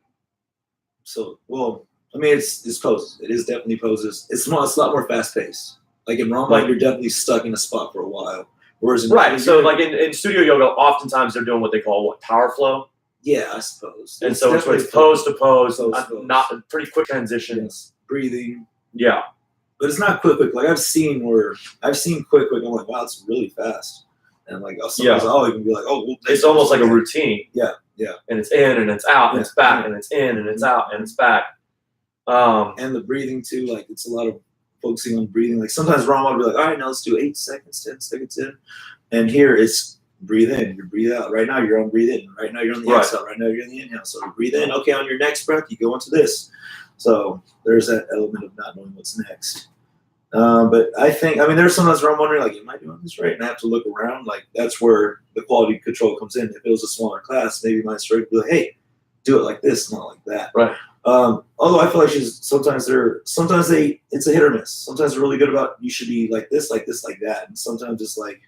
So, well, I mean, it's poses. It is definitely poses. It's a lot more fast paced. Like in Ramon, you're definitely stuck in a spot for a while. Whereas so like in studio yoga, oftentimes they're doing what they call power flow. Yeah, I suppose. And so it's pose to pose, not pretty quick transitions. Yes. Breathing. Yeah. But it's not quick. Like I've seen quick. I'm like, wow, it's really fast. And like, sometimes I'll even be like, oh, well, it's almost like a routine. Yeah, yeah. And it's in and it's out and it's back and it's in and it's out and it's back. And the breathing too, like it's a lot of focusing on breathing. Like sometimes Ron will be like, all right, now let's do 8 seconds, 10 seconds in. And here it's breathe in, you breathe out. Right now you're on breathe in. Right now you're on the exhale. Right now you're in the inhale. So you breathe in. Okay, on your next breath, you go into this. So there's that element of not knowing what's next. But there's sometimes where I'm wondering, like, am I doing this right? And I have to look around. Like, that's where the quality control comes in. If it was a smaller class, maybe my instructor would be like, hey, do it like this, not like that. Right. Although I feel like it's a hit or miss. Sometimes they're really good about you should be like this, like that. And sometimes it's like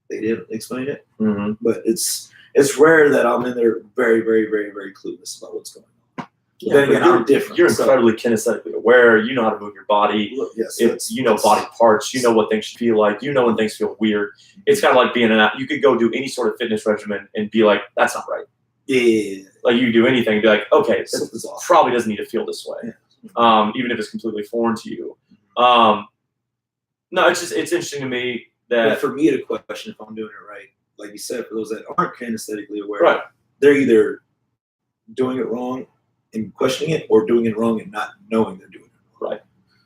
they didn't explain it. Mm-hmm. But it's rare that I'm in there very, very, very, very clueless about what's going on. Yeah, then again, I'm different. You're incredibly kinesthetically aware. You know how to move your body. Yes, you know body parts. You know what things feel like. You know when things feel weird. It's kind of like being you could go do any sort of fitness regimen and be like, that's not right. Yeah. Like you do anything and be like, okay, this probably doesn't need to feel this way. Yeah. Even if it's completely foreign to you. No, it's interesting to me that. But for me to question if I'm doing it right, like you said, for those that aren't kinesthetically aware, Right. they're either doing it wrong and questioning it, or doing it wrong and not knowing they're doing it wrong. Right.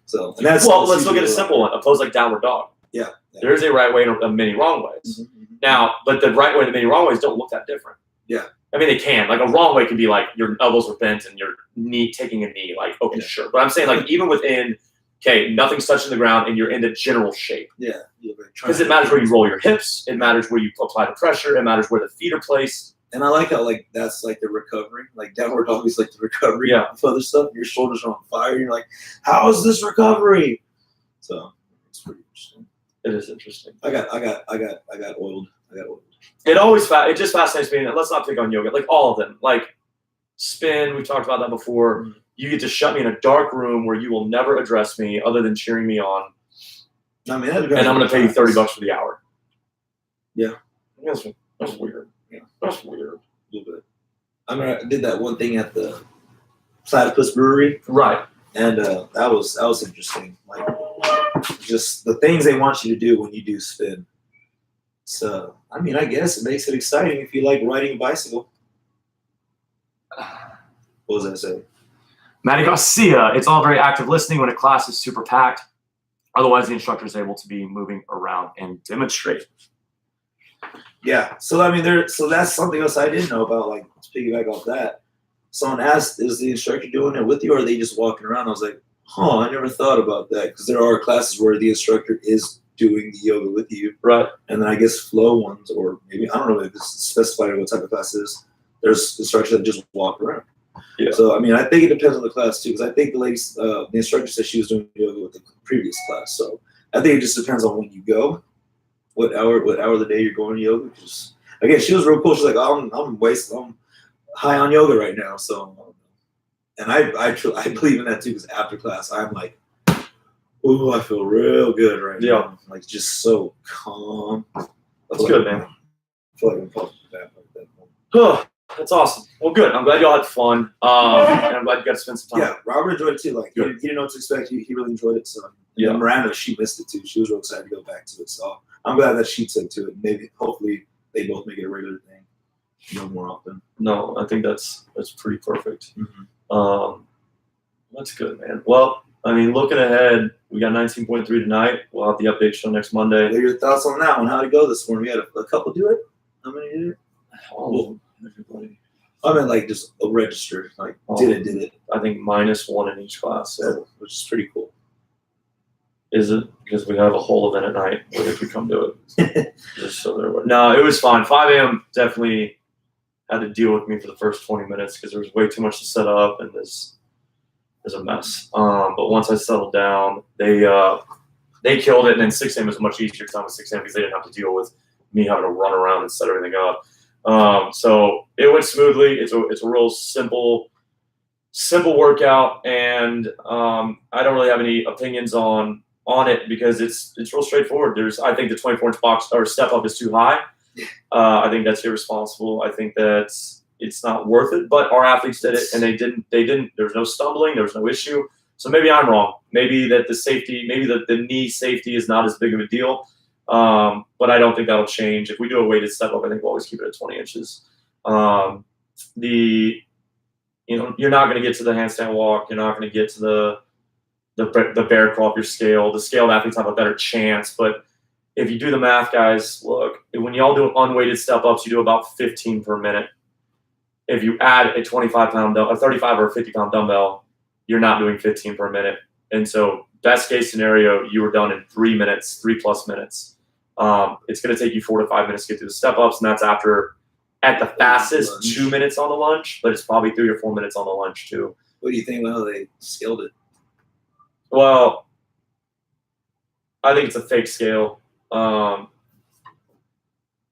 So, and that's let's look at a simple one. A pose like downward dog. Yeah. There is a right way and many wrong ways. Mm-hmm. Now, but the right way and the many wrong ways don't look that different. Yeah. I mean, they can. Like a wrong way could be like your elbows are bent and your knee taking a knee. Like, okay, sure. But I'm saying like even within, okay, nothing's touching the ground and you're in the general shape. Yeah. Because it matters where you roll your hips. It matters where you apply the pressure. It matters where the feet are placed. And I like how like that's like the recovery. Like downward dog is like the recovery of other stuff. Your shoulders are on fire. You're like, how is this recovery? So it's pretty interesting. It is interesting. I got oiled. It just fascinates me. And let's not pick on yoga. Like all of them. Like spin, we talked about that before. Mm-hmm. You get to shut me in a dark room where you will never address me other than cheering me on. I mean, and I'm going to pay you $30 for the hour. Yeah. That's weird. Yeah. That's weird. A little bit. I mean, I did that one thing at the Platypus Brewery. Right. And that was interesting. Like, just the things they want you to do when you do spin. So, I mean, I guess it makes it exciting if you like riding a bicycle. What was I saying? Matty Garcia, it's all very active listening when a class is super packed. Otherwise, the instructor is able to be moving around and demonstrate. Yeah. So, I mean, so that's something else I didn't know about. Like, let's piggyback off that. Someone asked, is the instructor doing it with you, or are they just walking around? I was like, I never thought about that, because there are classes where the instructor is doing the yoga with you. Right. And then I guess flow ones, or maybe, I don't know if it's specified what type of class it is. There's instructors that just walk around. Yeah. So, I mean, I think it depends on the class, too, because I think the ladies, the instructor said she was doing yoga with the previous class. So, I think it just depends on when you go, what hour of the day you're going to yoga. Just, again, she was real cool. She's like, I'm high on yoga right now. So, and I believe in that, too, because after class, I'm like, ooh, I feel real good right now. Like, just so calm. That's good, man. I feel like I'm pumped back like that. That's awesome. Well, good. I'm glad y'all had fun. And I'm glad you got to spend some time. Yeah, Robert enjoyed it too. Like, he didn't know what to expect. He really enjoyed it. So, and Miranda, she missed it too. She was real excited to go back to it. So, I'm glad that she took to it. Maybe, hopefully, they both make it a regular thing, more often. No, I think that's pretty perfect. Mm-hmm. That's good, man. Well, I mean, looking ahead, we got 19.3 tonight. We'll have the update show next Monday. What are your thoughts on that one? How'd it go this morning? We had a couple do it. How many did it? Everybody. I mean, like, just a register. Like, did it. I think -1 in each class, so which is pretty cool. Is it? Because we have a whole event at night where they could come do it. Just so there were. No, it was fine. 5 a.m. definitely had to deal with me for the first 20 minutes because there was way too much to set up and there's a mess. But once I settled down, they killed it, and then 6 a.m. was much easier time with 6 a.m. because they didn't have to deal with me having to run around and set everything up. So it went smoothly. It's a real simple workout, and I don't really have any opinions on it because it's real straightforward. I think the 24-inch box or step up is too high. I think that's irresponsible. I think that it's not worth it. But our athletes did it, and they didn't. There was no stumbling. There was no issue. So maybe I'm wrong. Maybe that the knee safety is not as big of a deal. But I don't think that'll change. If we do a weighted step up, I think we'll always keep it at 20 inches. You're not going to get to the handstand walk. You're not going to get to the bear crawl off your scale. The scaled athletes have a better chance. But if you do the math, guys, look, when y'all do unweighted step ups, you do about 15 per minute. If you add a 25-pound, a 35 or a 50-pound dumbbell, you're not doing 15 per minute. And so best case scenario, you were done in 3 minutes, 3+ minutes. It's going to take you 4 to 5 minutes to get through the step ups, and that's after, at the fastest, 2 minutes on the lunge, but it's probably 3 or 4 minutes on the lunge too. What do you think about how they scaled it? Well, I think it's a fake scale.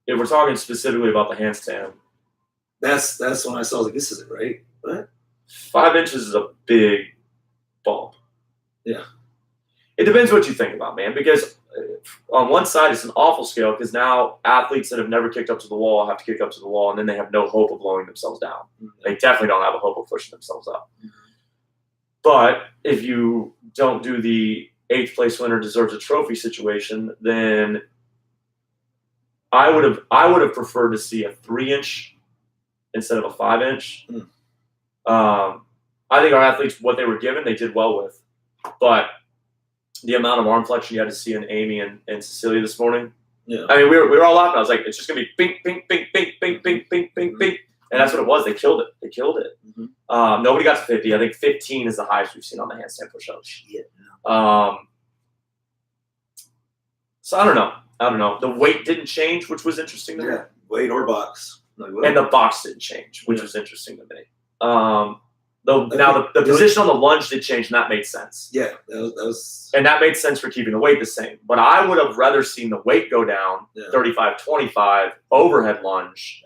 If we're talking specifically about the handstand, that's when I saw, I was like, this isn't right. What? 5 inches is a big bump. Yeah. It depends what you think about, man, because on one side it's an awful scale because now athletes that have never kicked up to the wall have to kick up to the wall, and then they have no hope of blowing themselves down. Mm-hmm. They definitely don't have a hope of pushing themselves up. Mm-hmm. But if you don't do the 8th place winner deserves a trophy situation, then I would have preferred to see a 3-inch instead of a 5-inch. I think our athletes, what they were given, they did well with, but the amount of arm flexion you had to see in Amy and Cecilia this morning. Yeah. I mean, we were all laughing. I was like, it's just gonna be bing, bing, bing, bing, bing, bing, bing, bing, bing, and that's what it was. They killed it. Mm-hmm. Nobody got to 50. I think 15 is the highest we've seen on the handstand push-ups. Yeah. So I don't know. The weight didn't change, which was interesting to me. Yeah. Weight or box. Like, And the box didn't change, which was interesting to me. Though I now think the position on the lunge did change, and that made sense. Yeah, that was. And that made sense for keeping the weight the same. But I would have rather seen the weight go down, 35-25, overhead lunge,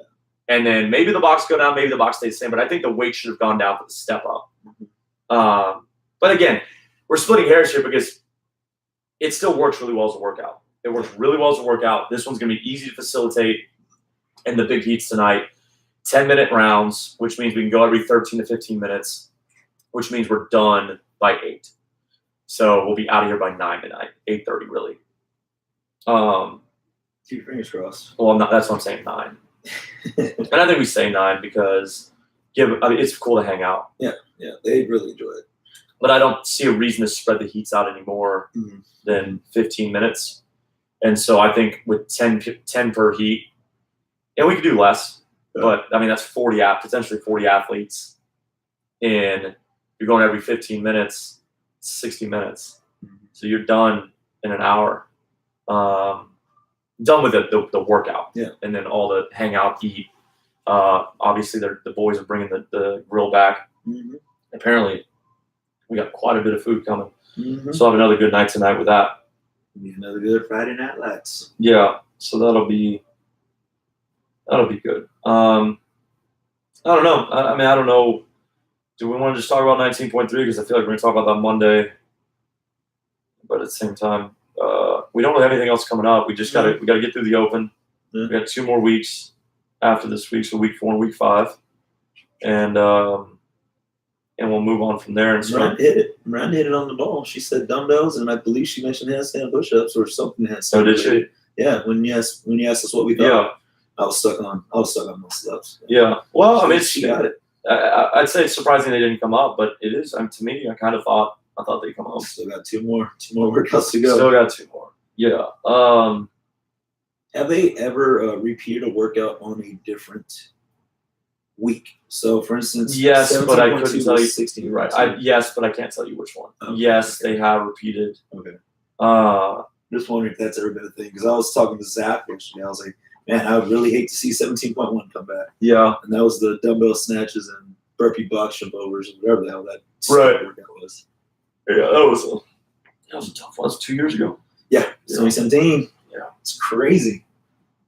and then maybe the box go down, maybe the box stays the same. But I think the weight should have gone down for the step up. But again, we're splitting hairs here because it still works really well as a workout. It works really well as a workout. This one's going to be easy to facilitate in the big heats tonight. 10-minute rounds, which means we can go every 13 to 15 minutes, which means we're done by 8. So we'll be out of here by 9 tonight, 8:30 really. Keep your fingers crossed. Well, that's what I'm saying, 9. And I think we say 9 because it's cool to hang out. Yeah, they really enjoy it. But I don't see a reason to spread the heats out anymore than 15 minutes. And so I think with 10 per heat, and we could do less. But I mean, that's potentially 40 athletes, and you're going every 15 minutes, 60 minutes. So you're done in an hour, done with the workout, and then all the hang out, eat. Obviously, the boys are bringing the grill back. Apparently, we got quite a bit of food coming, so I'll have another good night tonight with that. Another good Friday night lights. Yeah, so that'll be good. I don't know. I don't know. Do we want to just talk about 19.3? Because I feel like we're going to talk about that Monday. But at the same time, we don't really have anything else coming up. We just got to get through the Open. We got 2 more weeks after this week, so week 4 and week 5, and we'll move on from there. And Miranda hit it on the ball. She said dumbbells, and I believe she mentioned handstand push-ups or something. So did she? Yeah. When you asked us what we thought. Yeah. I was stuck on most ups. Yeah. Well, I mean, she got it. I'd say it's surprising they didn't come up, but it is. To me, I thought they'd come up. Still got 2 more workouts to go. Still got 2 more. Yeah. Have they ever repeated a workout on a different week? So, for instance, yes, but I couldn't tell you. 16, right. Yes, but I can't tell you which one. Okay. Yes, they have repeated. Okay. Just wondering if that's ever been a thing, because I was talking to Zach yesterday. I was like, man, I would really hate to see 17.1 come back. Yeah. And that was the dumbbell snatches and burpee box jump overs and whatever the hell that workout was. Yeah, that was a tough one. That was 2 years ago. Yeah, 2017. Yeah. It's crazy.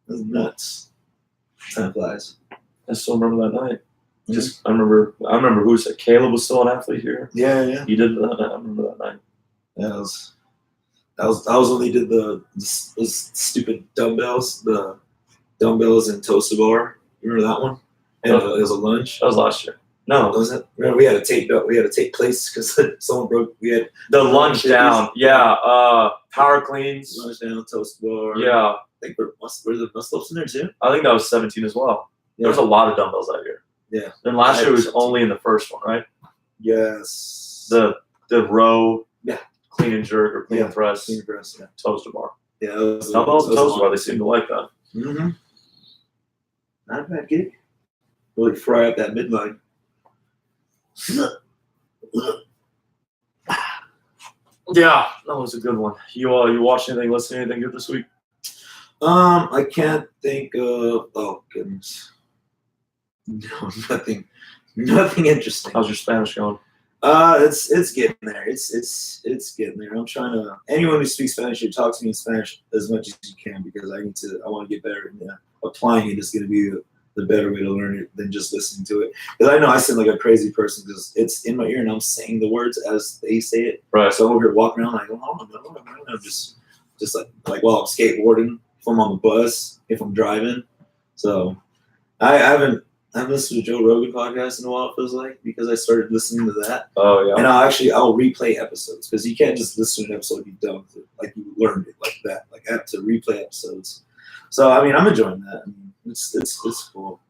That's nuts. Time flies. I still remember that night. Just I remember who said Caleb was still an athlete here. Yeah. He did that. I remember that night. Yeah, that was when they did those stupid dumbbells, the dumbbells and toasted bar. You remember that one? And it was a lunge. That was last year. No, was it? Remember, we had to take place because someone broke. We had the lunge down. Yeah. Power cleans. Lunge down, toasted bar. Yeah. I think were the muscle ups in there too. I think that was 17 as well. Yeah. There was a lot of dumbbells that year. Yeah. And last year was only in the first one, right? Yes. The row. Yeah. Clean and jerk or clean and press. Clean and press. Yeah. Toaster bar. Yeah. Dumbbells and toaster bar. They seem to like that. Mm-hmm. Not a bad gig. Really fry up that midline. Yeah, that was a good one. You watched anything, listened to anything good this week? I can't think of. Oh goodness. No, nothing interesting. How's your Spanish going? It's getting there. It's getting there. I'm trying to. Anyone who speaks Spanish should talk to me in Spanish as much as you can, because I want to get better. And applying it is going to be the better way to learn it than just listening to it. Because I know I sound like a crazy person because it's in my ear and I'm saying the words as they say it. Right. So I'm over here walking around like, oh no, just like while I'm skateboarding, if I'm on the bus, if I'm driving. So I haven't listened to Joe Rogan podcast in a while, it feels like, because I started listening to that. Oh yeah. And I'll replay episodes, because you can't just listen to an episode and be done with it. Like, you learned it like that. Like, I have to replay episodes. So I mean, I'm enjoying that. I mean, it's cool.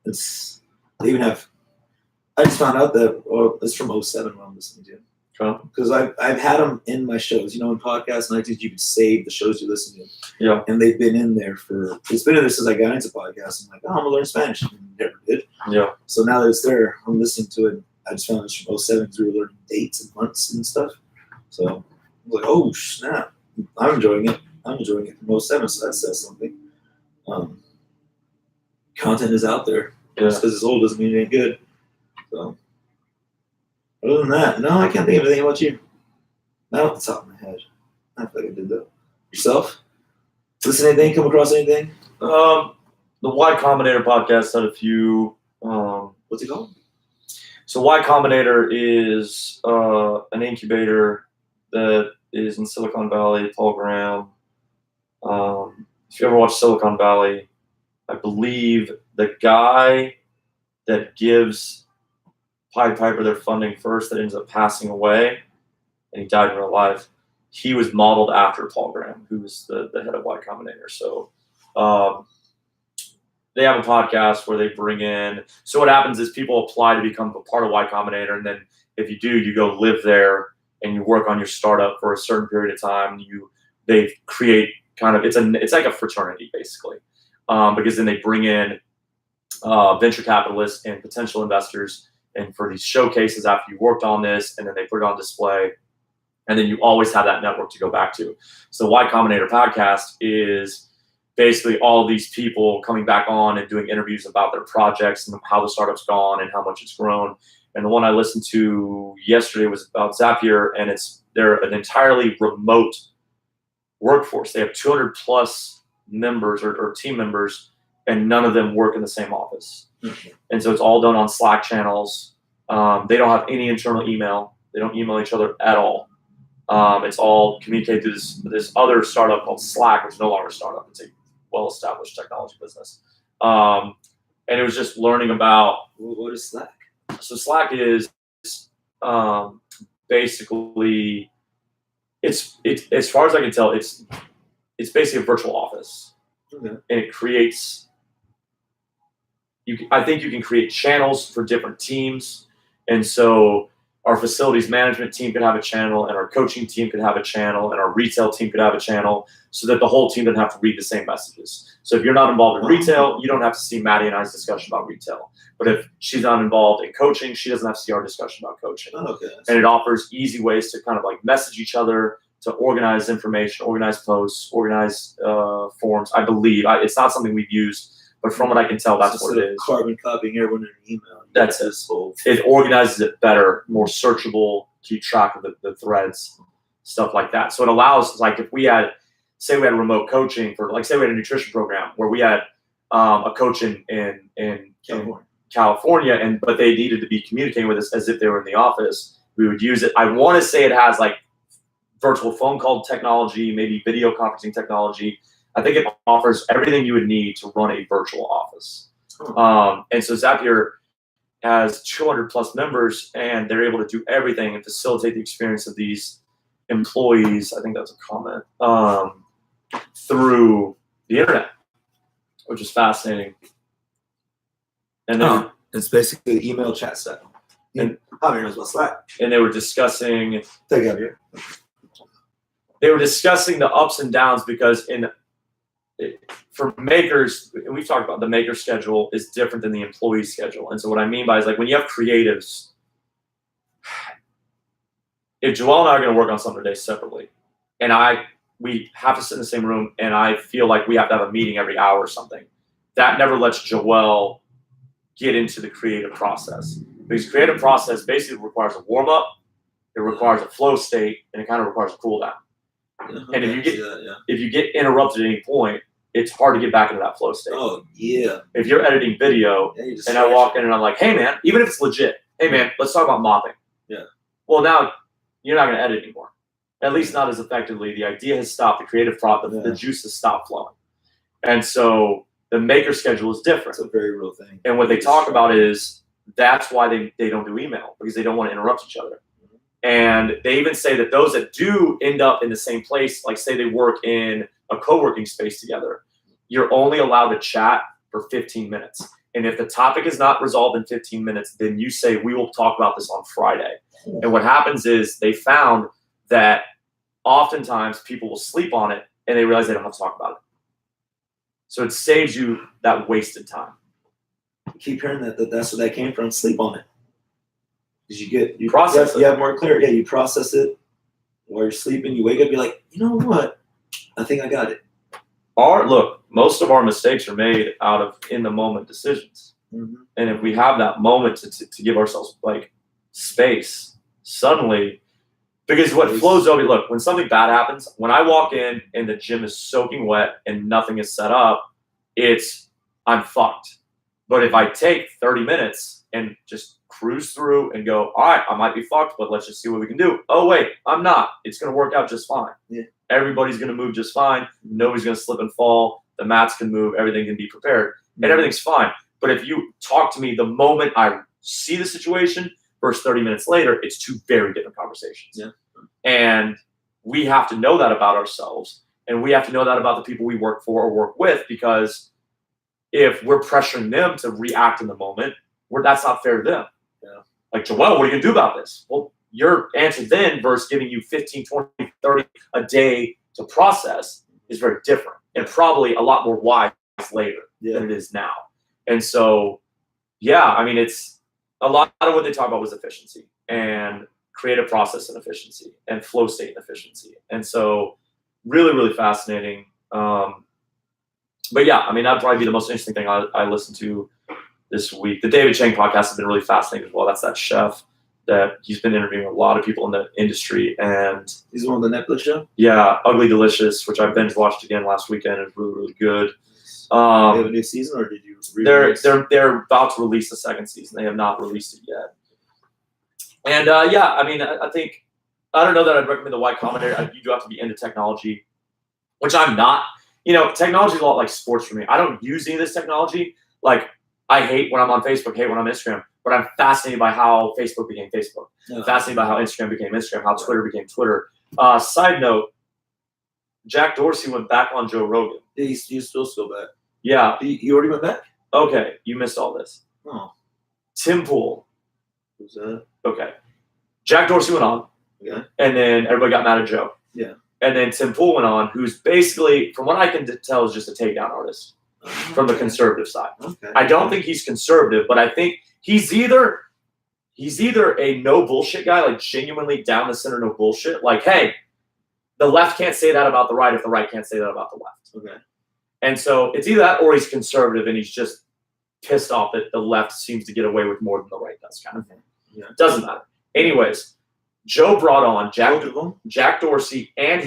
It's they even have. I just found out that it's from '07 when I'm listening to. Because I've had them in my shows. You know, in podcasts and iTunes, you can save the shows you listen to. Yeah. And they've been in there it's been in there since I got into podcasts. I'm like, oh, I'm gonna learn Spanish. And never did. Yeah. So now that it's there, I'm listening to it. I just found it's from '07 because we were learning dates and months and stuff. So I was like, oh snap! I'm enjoying it. I'm enjoying it from '07, so that says something. Content is out there. Yeah. Just because it's old doesn't mean it ain't good. So. Other than that, no, I can't think of anything about you. Not off the top of my head. I feel like I did that. Yourself? Listen to anything? Come across anything? The Y Combinator podcast had a few. What's it called? So Y Combinator is an incubator that is in Silicon Valley, Paul Graham. If you ever watch Silicon Valley, I believe the guy that gives Pied Piper their funding first that ends up passing away, and he died in real life. He was modeled after Paul Graham, who was the head of Y Combinator. So they have a podcast where they bring in. So what happens is people apply to become a part of Y Combinator, and then if you do, you go live there and you work on your startup for a certain period of time. They create kind of it's like a fraternity basically, because then they bring in venture capitalists and potential investors. And for these showcases after you worked on this, and then they put it on display, and then you always have that network to go back to. So the Y Combinator podcast is basically all of these people coming back on and doing interviews about their projects and how the startup's gone and how much it's grown. And the one I listened to yesterday was about Zapier, and they're an entirely remote workforce. They have 200 plus members or team members, and none of them work in the same office. And so it's all done on Slack channels. They don't have any internal email. They don't email each other at all. It's all communicated through this other startup called Slack, which is no longer a startup. It's a well-established technology business. And it was just learning about what is Slack? So Slack is basically it's as far as I can tell, it's basically a virtual office, okay. And it creates. I think you can create channels for different teams. And so our facilities management team could have a channel, and our coaching team could have a channel, and our retail team could have a channel, so that the whole team doesn't have to read the same messages. So if you're not involved in retail, you don't have to see Maddie and I's discussion about retail. But if she's not involved in coaching, she doesn't have to see our discussion about coaching. Okay. And it offers easy ways to kind of like message each other, to organize information, organize posts, organize forms. I believe it's not something we've used, but from what I can tell, that's what it is. Carbon copying everyone in an email. That's it. It organizes it better, more searchable, keep track of the threads, stuff like that. So it allows, like, if we had, say we had remote coaching for, like, say we had a nutrition program where we had a coach in California, but they needed to be communicating with us as if they were in the office, we would use it. I want to say it has like virtual phone call technology, maybe video conferencing technology. I think it offers everything you would need to run a virtual office. And so Zapier has 200 plus members, and they're able to do everything and facilitate the experience of these employees. I think that's a comment, through the internet, which is fascinating. And then it's basically email chat style. And Javier knows about Slack. And they were discussing. Take it, Javier. They were discussing the ups and downs because for makers, and we've talked about the maker schedule is different than the employee schedule. And so what I mean by is, like, when you have creatives, if Joelle and I are going to work on something today separately, and we have to sit in the same room, and I feel like we have to have a meeting every hour or something, that never lets Joelle get into the creative process. Because creative process basically requires a warm up, it requires a flow state, and it kind of requires a cool down. And if you get interrupted at any point, it's hard to get back into that flow state. Oh yeah. If you're editing video and I walk in and I'm like, hey man, even if it's legit, hey man, let's talk about mopping. Yeah. Well, now you're not going to edit anymore. At least not as effectively. The idea has stopped. The creative the juice has stopped flowing. And so the maker schedule is different. It's a very real thing. And what they talk about is that's why they don't do email, because they don't want to interrupt each other. And they even say that those that do end up in the same place, like say they work in a co-working space together, you're only allowed to chat for 15 minutes. And if the topic is not resolved in 15 minutes, then you say, we will talk about this on Friday. And what happens is they found that oftentimes people will sleep on it and they realize they don't have to talk about it. So it saves you that wasted time. I keep hearing that's where that came from. Sleep on it. Because you Process it. You have more clarity. Yeah, you process it while you're sleeping. You wake up, you're like, you know what? I think I got it. Look, most of our mistakes are made out of in the moment decisions. Mm-hmm. And if we have that moment to give ourselves like space, suddenly, because what flows over, look, when something bad happens, when I walk in and the gym is soaking wet and nothing is set up, I'm fucked. But if I take 30 minutes and just cruise through and go, all right, I might be fucked, but let's just see what we can do. Oh, wait, I'm not. It's going to work out just fine. Yeah. Everybody's going to move just fine. Nobody's going to slip and fall. The mats can move. Everything can be prepared. And everything's fine. But if you talk to me the moment I see the situation versus 30 minutes later, it's two very different conversations. Yeah. And we have to know that about ourselves. And we have to know that about the people we work for or work with, because if we're pressuring them to react in the moment, that's not fair to them. Yeah. Like, Joel, what are you going to do about this? Well, your answer then versus giving you 15, 20, 30 a day to process is very different and probably a lot more wise later than it is now. And so, yeah, I mean, it's a lot of what they talk about was efficiency and creative process and efficiency and flow state and efficiency. And so really, really fascinating. But yeah, I mean, that'd probably be the most interesting thing I listened to this week. The David Chang podcast has been really fascinating as well. That's that chef that he's been interviewing a lot of people in the industry. And he's one of the Netflix show? Yeah, Ugly Delicious, which I binge watched again last weekend. It's really, really good. They have a new season, or did you? They're about to release the second season. They have not released it yet. And yeah, I mean, I think I don't know that I'd recommend the white combinator. You do have to be into technology, which I'm not. You know, technology is a lot like sports for me. I don't use any of this technology. Like, I hate when I'm on Facebook, hate when I'm on Instagram, but I'm fascinated by how Facebook became Facebook. Yeah. Fascinated by how Instagram became Instagram, how Twitter became Twitter. Side note, Jack Dorsey went back on Joe Rogan. Yeah, he's supposed to go back. Yeah. He already went back? Okay, you missed all this. Oh. Tim Pool. Who's that? Okay. Jack Dorsey went on. Yeah. And then everybody got mad at Joe. Yeah. And then Tim Pool went on, who's basically, from what I can tell, is just a takedown artist from the conservative side. Okay. I don't think he's conservative, but I think he's either a no bullshit guy, like genuinely down the center, no bullshit. Like, hey, the left can't say that about the right if the right can't say that about the left. Okay. And so it's either that or he's conservative and he's just pissed off that the left seems to get away with more than the right does, kind of thing. Yeah. Doesn't matter. Anyways, Joe brought on Jack Dorsey and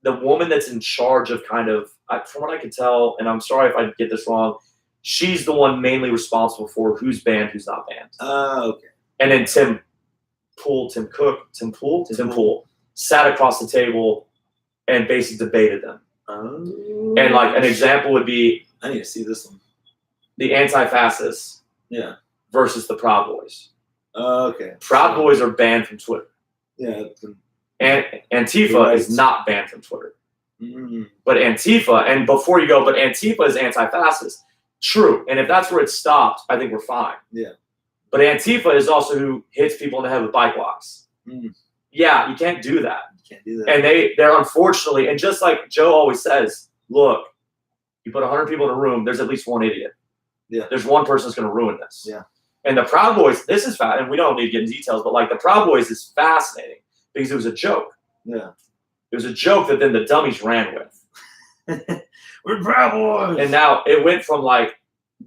the woman that's in charge of kind of, from what I could tell, and I'm sorry if I get this wrong, she's the one mainly responsible for who's banned, who's not banned. Okay. And then Tim Pool sat across the table and basically debated them. And like an example would be, I need to see this one. The anti-fascists versus the Proud Boys. Okay. Proud Boys are banned from Twitter. Yeah. And Antifa is not banned from Twitter. Mm-hmm. But Antifa, and before you go, but Antifa is anti-fascist. True. And if that's where it stopped, I think we're fine. Yeah. But Antifa is also who hits people in the head with bike locks. Mm. Yeah, you can't do that. You can't do that. And they're unfortunately, and just like Joe always says, look, you put 100 people in a room, there's at least one idiot. Yeah. There's one person that's going to ruin this. Yeah. And the Proud Boys, this is fat, and we don't need to get into details, but like the Proud Boys is fascinating because it was a joke. Yeah. It was a joke that then the dummies ran with. We're Proud Boys. And now it went from like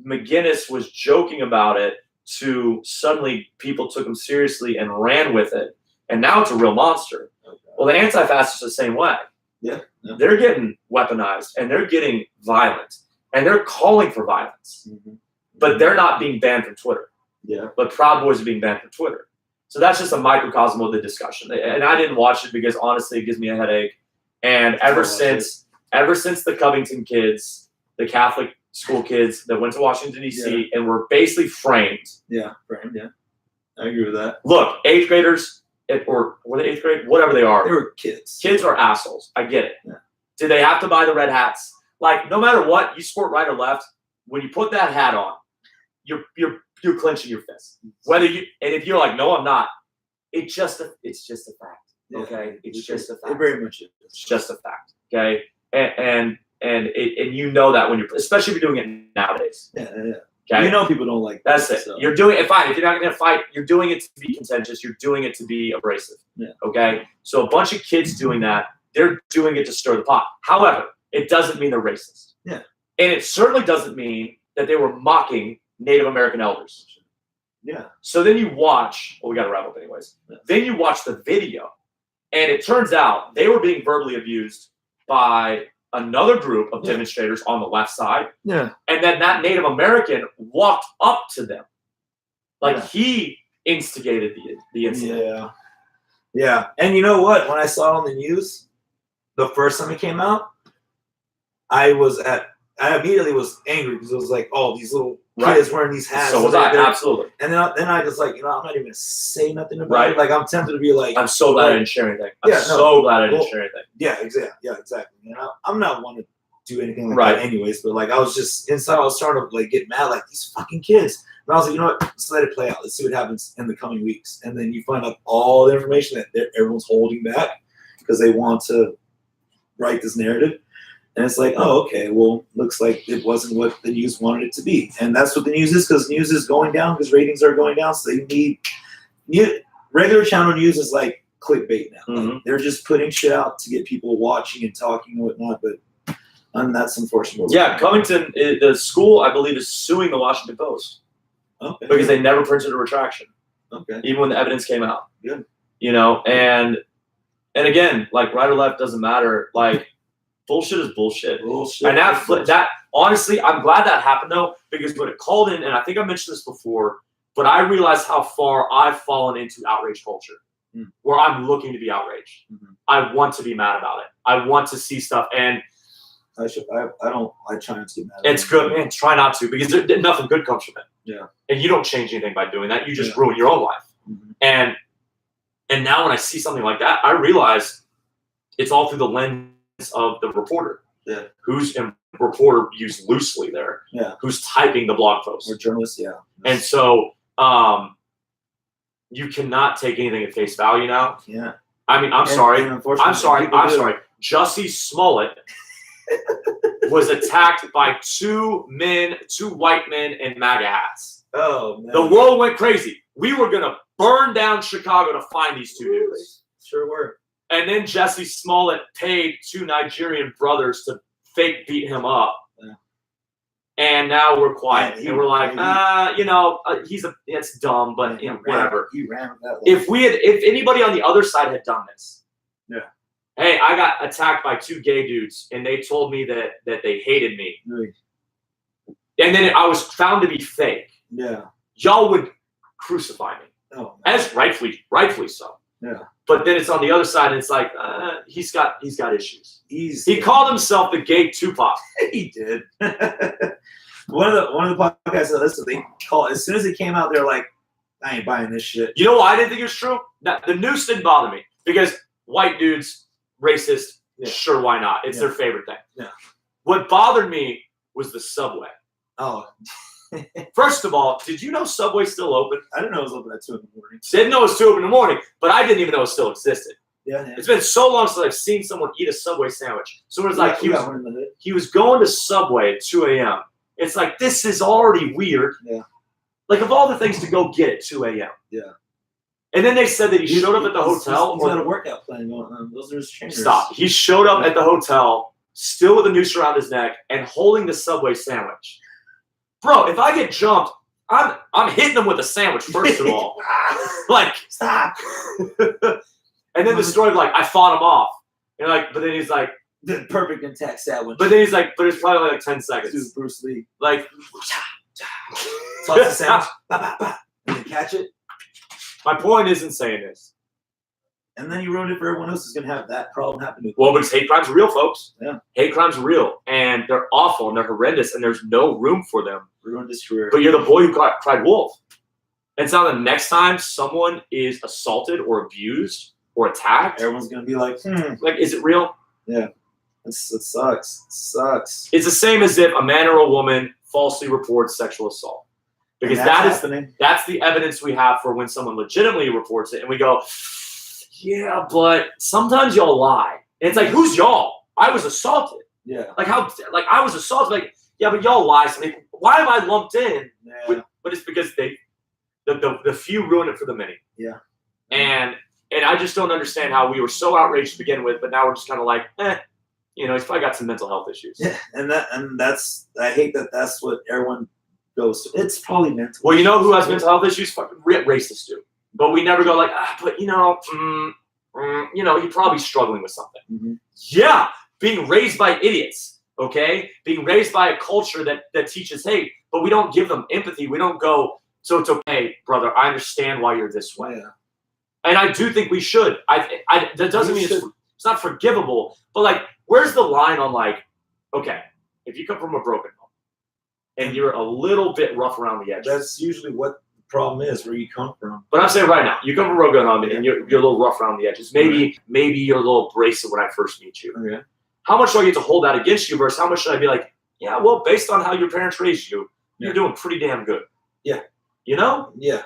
McGinnis was joking about it to suddenly people took him seriously and ran with it. And now it's a real monster. Okay. Well, the anti-fascists are the same way. Yeah. They're getting weaponized and they're getting violent and they're calling for violence. Mm-hmm. But they're not being banned from Twitter. Yeah. But Proud Boys are being banned from Twitter. So that's just a microcosm of the discussion. And I didn't watch it because honestly it gives me a headache. And ever since the Covington kids, the Catholic school kids that went to Washington, D.C. and were basically framed. Yeah, framed, yeah. I agree with that. Look, 8th graders, or were they 8th grade? Whatever they are. They were kids. Kids are assholes. I get it. Yeah. Did they have to buy the red hats? Like, no matter what, you sport right or left, when you put that hat on, you're clenching your fist. Whether you and if you're like, no, I'm not. It's just a fact. Okay, it's just a fact. It very much is. It's just a fact. Okay, and you know that when you're, especially if you're doing it nowadays. Yeah. Okay? You know people don't like that. That's it. So. You're doing it fine. If you're not going to fight, you're doing it to be contentious. You're doing it to be abrasive. Yeah. Okay. So a bunch of kids doing that, they're doing it to stir the pot. However, it doesn't mean they're racist. Yeah. And it certainly doesn't mean that they were mocking Native American elders. Yeah. So then you watch. Well, we got to wrap up anyways. Yeah. Then you watch the video, and it turns out they were being verbally abused by another group of demonstrators on the left side. Yeah. And then that Native American walked up to them. Like he instigated the incident. Yeah. Yeah. And you know what? When I saw it on the news, the first time it came out, I immediately was angry because it was like, oh, these little kids wearing these hats. So was I, absolutely. And then I just like, I'm not even going to say nothing about it. Like, I'm tempted to be like. I'm so glad I didn't share anything. I'm so glad I didn't share anything. Yeah, exactly. Yeah, exactly. And I'm not one to do anything like that anyways, but like I was just inside, I was starting to like get mad, like these fucking kids. But I was like, you know what? Let's let it play out. Let's see what happens in the coming weeks. And then you find out all the information that everyone's holding back because they want to write this narrative. And it's like, oh, okay, well, looks like it wasn't what the news wanted it to be. And that's what the news is, because news is going down, because ratings are going down. So they need regular channel news is like clickbait now. Mm-hmm. Like, they're just putting shit out to get people watching and talking and whatnot. But that's unfortunate. Yeah, Covington, the school, I believe, is suing the Washington Post. Okay. Because they never printed a retraction. Okay. Even when the evidence came out. Good. You know, and again, like right or left doesn't matter. Like, bullshit is bullshit. And that honestly, I'm glad that happened though, because when it called in, and I think I mentioned this before, but I realized how far I've fallen into outrage culture, where I'm looking to be outraged. Mm-hmm. I want to be mad about it. I want to see stuff, and I try not to get mad. It's good, man. Try not to, because nothing good comes from it. Yeah. And you don't change anything by doing that. You just ruin your own life. Mm-hmm. And now when I see something like that, I realize it's all through the lens of the reporter. Yeah. Who's in reporter used loosely there. Yeah. Who's typing the blog post. Or journalist, yeah. And so you cannot take anything at face value now. Yeah. I mean, I'm sorry. I'm sorry. Jussie Smollett was attacked by two white men in MAGA hats. Oh, man. The world went crazy. We were going to burn down Chicago to find these two dudes. Sure were. And then Jussie Smollett paid two Nigerian brothers to fake beat him up. Yeah. And now we're quiet. And we're like, it's dumb, but whatever. He ran with that. If anybody on the other side had done this. Yeah. Hey, I got attacked by two gay dudes, and they told me that they hated me. Really? And then I was found to be fake. Yeah. Y'all would crucify me. Oh, as rightfully so. Yeah. But then it's on the other side, and it's like he's got issues. He called himself the gay Tupac. He did. one of the podcasts I listened to, they called as soon as it came out, they're like, I ain't buying this shit. You know why I didn't think it was true? The news didn't bother me, because white dudes, racist, sure, why not? It's their favorite thing. Yeah. What bothered me was the Subway. Oh. First of all, did you know Subway's still open? I didn't know it was open at 2 in the morning. Didn't know it was 2 in the morning, but I didn't even know it still existed. Yeah. It's been so long since I've seen someone eat a Subway sandwich. So it was like he was going to Subway at 2 a.m. It's like, this is already weird. Yeah. Like, of all the things to go get at 2 a.m. Yeah. And then they said that he showed up at the hotel. He's got a workout plan going on. Those are his trainers. Stop. He showed up at the hotel, still with a noose around his neck, and holding the Subway sandwich. Bro, if I get jumped, I'm hitting him with a sandwich, first of all. Like, stop. And then the story of, like, I fought him off. And but then he's like, the perfect intact sandwich. But then he's like, but it's probably only like 10 seconds. Dude, Bruce Lee. Like, toss the sandwich, and then catch it. My point isn't saying this. And then you ruined it for everyone else who's going to have that problem happen to them. Well, because hate crimes are real, folks. Yeah. Hate crimes are real. And they're awful, and they're horrendous, and there's no room for them. Ruined his career. But you're the boy who cried wolf. And so the next time someone is assaulted or abused or attacked, everyone's going to be like, like, is it real? Yeah. It sucks. It sucks. It's the same as if a man or a woman falsely reports sexual assault. Because And that's happening. That's the evidence we have for when someone legitimately reports it, and we go, yeah, but sometimes y'all lie. And it's like, who's y'all? I was assaulted. Yeah. Like I was assaulted. Like, yeah, but y'all lie. So why am I lumped in? Yeah. But it's because the few ruin it for the many. Yeah. And I just don't understand how we were so outraged to begin with, but now we're just kind of like, he's probably got some mental health issues. Yeah, and that's I hate that that's what everyone goes to. It's probably mental. Well, you know who has mental health issues? Fucking racists do. But we never go like, but you're probably struggling with something. Mm-hmm. Yeah, being raised by idiots, okay? Being raised by a culture that teaches hate, but we don't give them empathy. We don't go, so it's okay, brother, I understand why you're this way. Yeah. And I do think we should. That doesn't mean it's not forgivable, but like, where's the line on like, okay, if you come from a broken home and you're a little bit rough around the edges. That's usually what the problem is, where you come from. But I'm saying right now, you come from a broken home and you're a little rough around the edges. Maybe you're a little abrasive when I first meet you. Okay. How much do I get to hold that against you versus how much should I be like, yeah, well, based on how your parents raised you, you're doing pretty damn good. Yeah. You know? Yeah.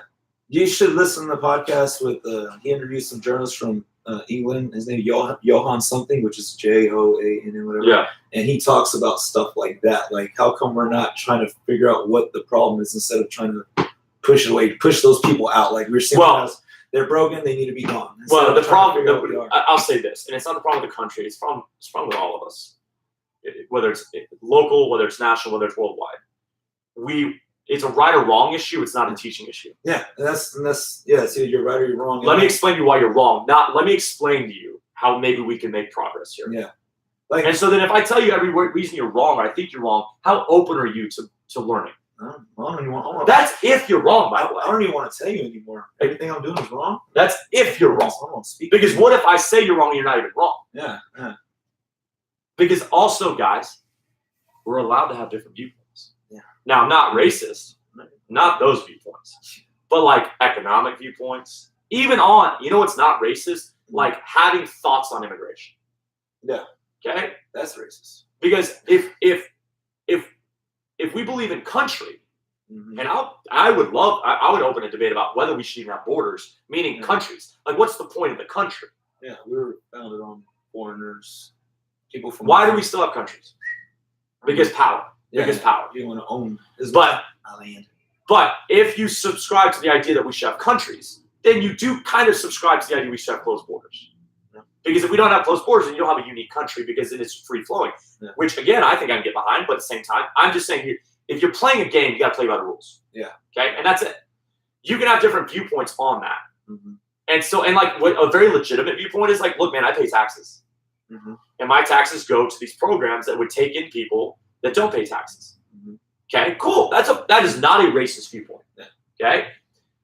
You should listen to the podcast with, he interviewed some journalists from England. His name is Johan something, which is Joann, whatever. Yeah. And he talks about stuff like that. Like, how come we're not trying to figure out what the problem is instead of trying to push it away, push those people out? Like, we're seeing they're broken, they need to be gone. Well, the problem, I'll say this, and it's not the problem with the country, it's problem with all of us. Whether it's local, whether it's national, whether it's worldwide. It's a right or wrong issue. It's not a teaching issue. Yeah, and that's so you're right or you're wrong. Let me explain to you why you're wrong. Let me explain to you how maybe we can make progress here. Yeah. And so then if I tell you every reason you're wrong, or I think you're wrong, how open are you to learning? I don't even want. That's if you're wrong, by the way. I don't even want to tell you anymore. Everything I'm doing is wrong. That's if you're wrong. I won't speak. Because what if I say you're wrong and you're not even wrong? Yeah. Because also, guys, we're allowed to have different viewpoints. Yeah. Now, I'm not racist. Not those viewpoints. But like economic viewpoints. Even on, what's not racist? Like having thoughts on immigration. Yeah. Okay? That's racist. Because if we believe in country, and I would open a debate about whether we should even have borders, meaning countries. Like, what's the point of the country? Yeah, we were founded on foreigners, people from. Why do we still have countries? Because power. Yeah, because power. You want to own our land. But if you subscribe to the idea that we should have countries, then you do kind of subscribe to the idea we should have closed borders. Yeah. Because if we don't have closed borders, then you don't have a unique country because then it's free flowing. Yeah. Which again, I think I can get behind, but at the same time, I'm just saying if you're playing a game, you got to play by the rules. Yeah. Okay, and that's it. You can have different viewpoints on that. Mm-hmm. And like what a very legitimate viewpoint is like, look, man, I pay taxes, and my taxes go to these programs that would take in people that don't pay taxes. Okay, cool. That is not a racist viewpoint. Okay.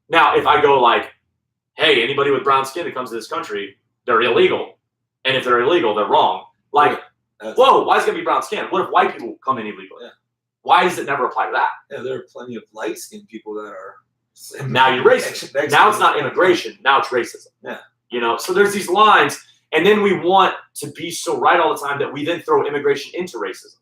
Now, if I go like, hey, anybody with brown skin that comes to this country, they're illegal, and if they're illegal, they're wrong. Like, whoa, why is it gonna be brown skin? What if white people come in illegally? Yeah. Why does it never apply to that? Yeah, there are plenty of light skinned people that are. Now you're racist. Now it's not immigration. Now it's racism. Yeah. So there's these lines, and then we want to be so right all the time that we then throw immigration into racism.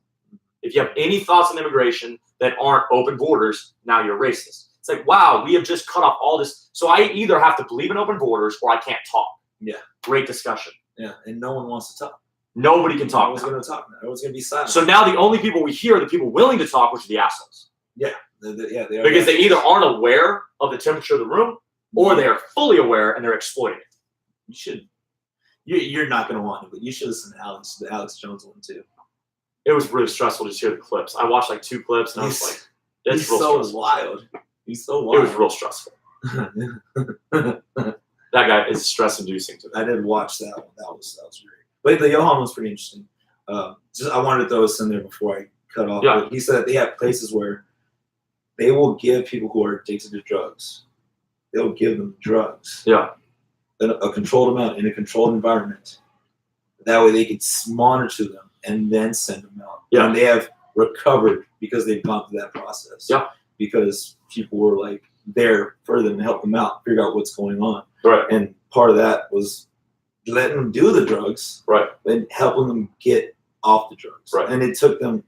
If you have any thoughts on immigration that aren't open borders, now you're racist. It's like, wow, we have just cut off all this. So I either have to believe in open borders or I can't talk. Yeah. Great discussion. Yeah, and no one wants to talk. Nobody can talk. No one's going to talk now. Everyone's going to be silent. So now the only people we hear are the people willing to talk, which are the assholes. Yeah. They are. Because they either aren't aware of the temperature of the room or they are fully aware and they're exploiting it. You should. You're not going to want to, but you should listen to the Alex Jones one too. It was really stressful to just hear the clips. I watched like 2 clips and I was like, "That's real so stressful." Wild. He's so wild. It was real stressful. That guy is stress-inducing to me. I did watch that one. That was great. But the Johan was pretty interesting. I wanted to throw this in there before I cut off. Yeah. But he said that they have places where they will give people who are addicted to drugs. They'll give them drugs. Yeah. A controlled amount in a controlled environment. That way they can monitor them and then send them out. Yeah. And they have recovered because they've gone through that process. Yeah. Because people were like there for them to help them out, figure out what's going on. Right. And part of that was letting them do the drugs. Right. And helping them get off the drugs. Right. And it took them,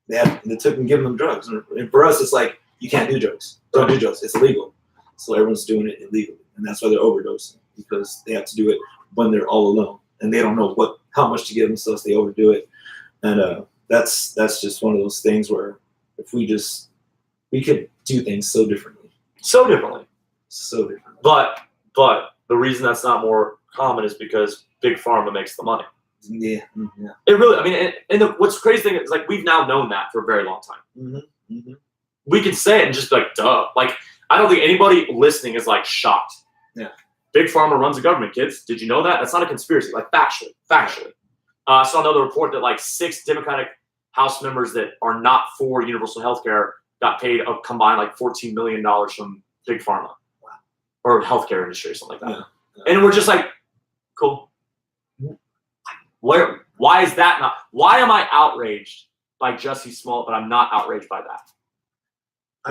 giving them drugs. And for us, it's like, you can't do drugs. Don't do drugs. It's illegal. So everyone's doing it illegally. And that's why they're overdosing, because they have to do it when they're all alone. And they don't know how much to give themselves. They overdo it. And that's just one of those things where if we could do things so differently. So differently. But But the reason that's not more common is because big pharma makes the money. yeah. It really, I mean, and what's crazy thing is, like, we've now known that for a very long time. Mm-hmm. Mm-hmm. We can say it and just be like, duh. Like, I don't think anybody listening is like shocked. Yeah. Big pharma runs the government, kids. Did you know that? That's not a conspiracy. Like, factually. I saw another report that like 6 Democratic House members that are not for universal health care got paid a combined like $14 million from big pharma. Wow. Or healthcare industry or something like that. Yeah. And we're just like, cool. Why is that not? Why am I outraged by Jussie Smollett, but I'm not outraged by that?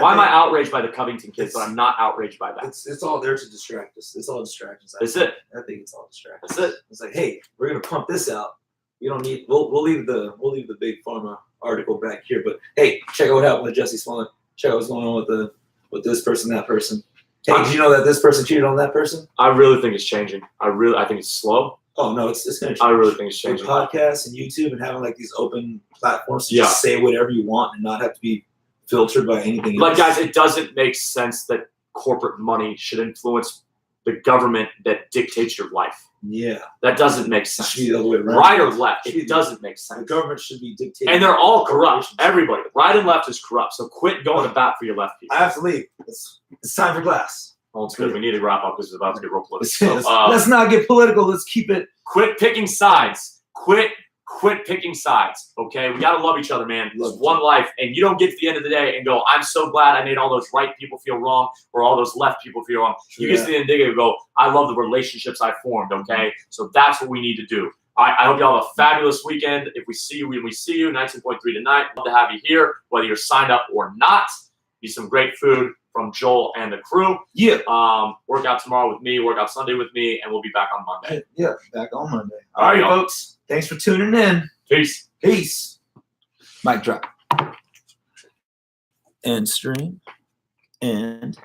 Why am I outraged by the Covington kids, but I'm not outraged by that? It's all there to distract us. It's all distractions. That's it. I think it's all distractions. That's it. It's like, hey, we're gonna pump this out. We don't need. We'll leave the big pharma article back here. But hey, check out what happened with Jussie Smollett. Check out what's going on with this person, that person. Hey, did you know that this person cheated on that person? I really think it's changing. I think it's slow. Oh no, it's gonna change. I really think it's With changing. podcasts and YouTube and having like these open platforms to Yeah. just say whatever you want and not have to be filtered by anything Like, else. guys, it doesn't make sense that corporate money should influence the government that dictates your life. Yeah, That doesn't make it sense. should be the other way around. Right or left, Should be it doesn't make The sense. government should be dictating. And they're all corrupt. corporations. Everybody, right and left is corrupt. So quit going to bat for your left people. I have to leave. It's time for class. Well, it's good. We need to wrap up because it's about to get real political. Let's, So, let's not get political. Let's keep it. quit picking sides. Quit picking sides. Okay, we gotta love each other, man. Love It's each one life, and you don't get to the end of the day and go, "I'm so glad I made all those right people feel wrong or all those left people feel wrong." You get to the end of the day and go, "I love the relationships I formed." Okay, so that's what we need to do. I hope y'all have a fabulous weekend. If we see you, when we see you, 19.3 tonight. Love to have you here, whether you're signed up or not. Be some great food from Joel and the crew. Yeah. Work out tomorrow with me, work out Sunday with me, and we'll be back on Monday. Yeah. Back on Monday. All All right, right, y'all. folks. Thanks for tuning in. Peace. Peace. Mic drop. End stream. End.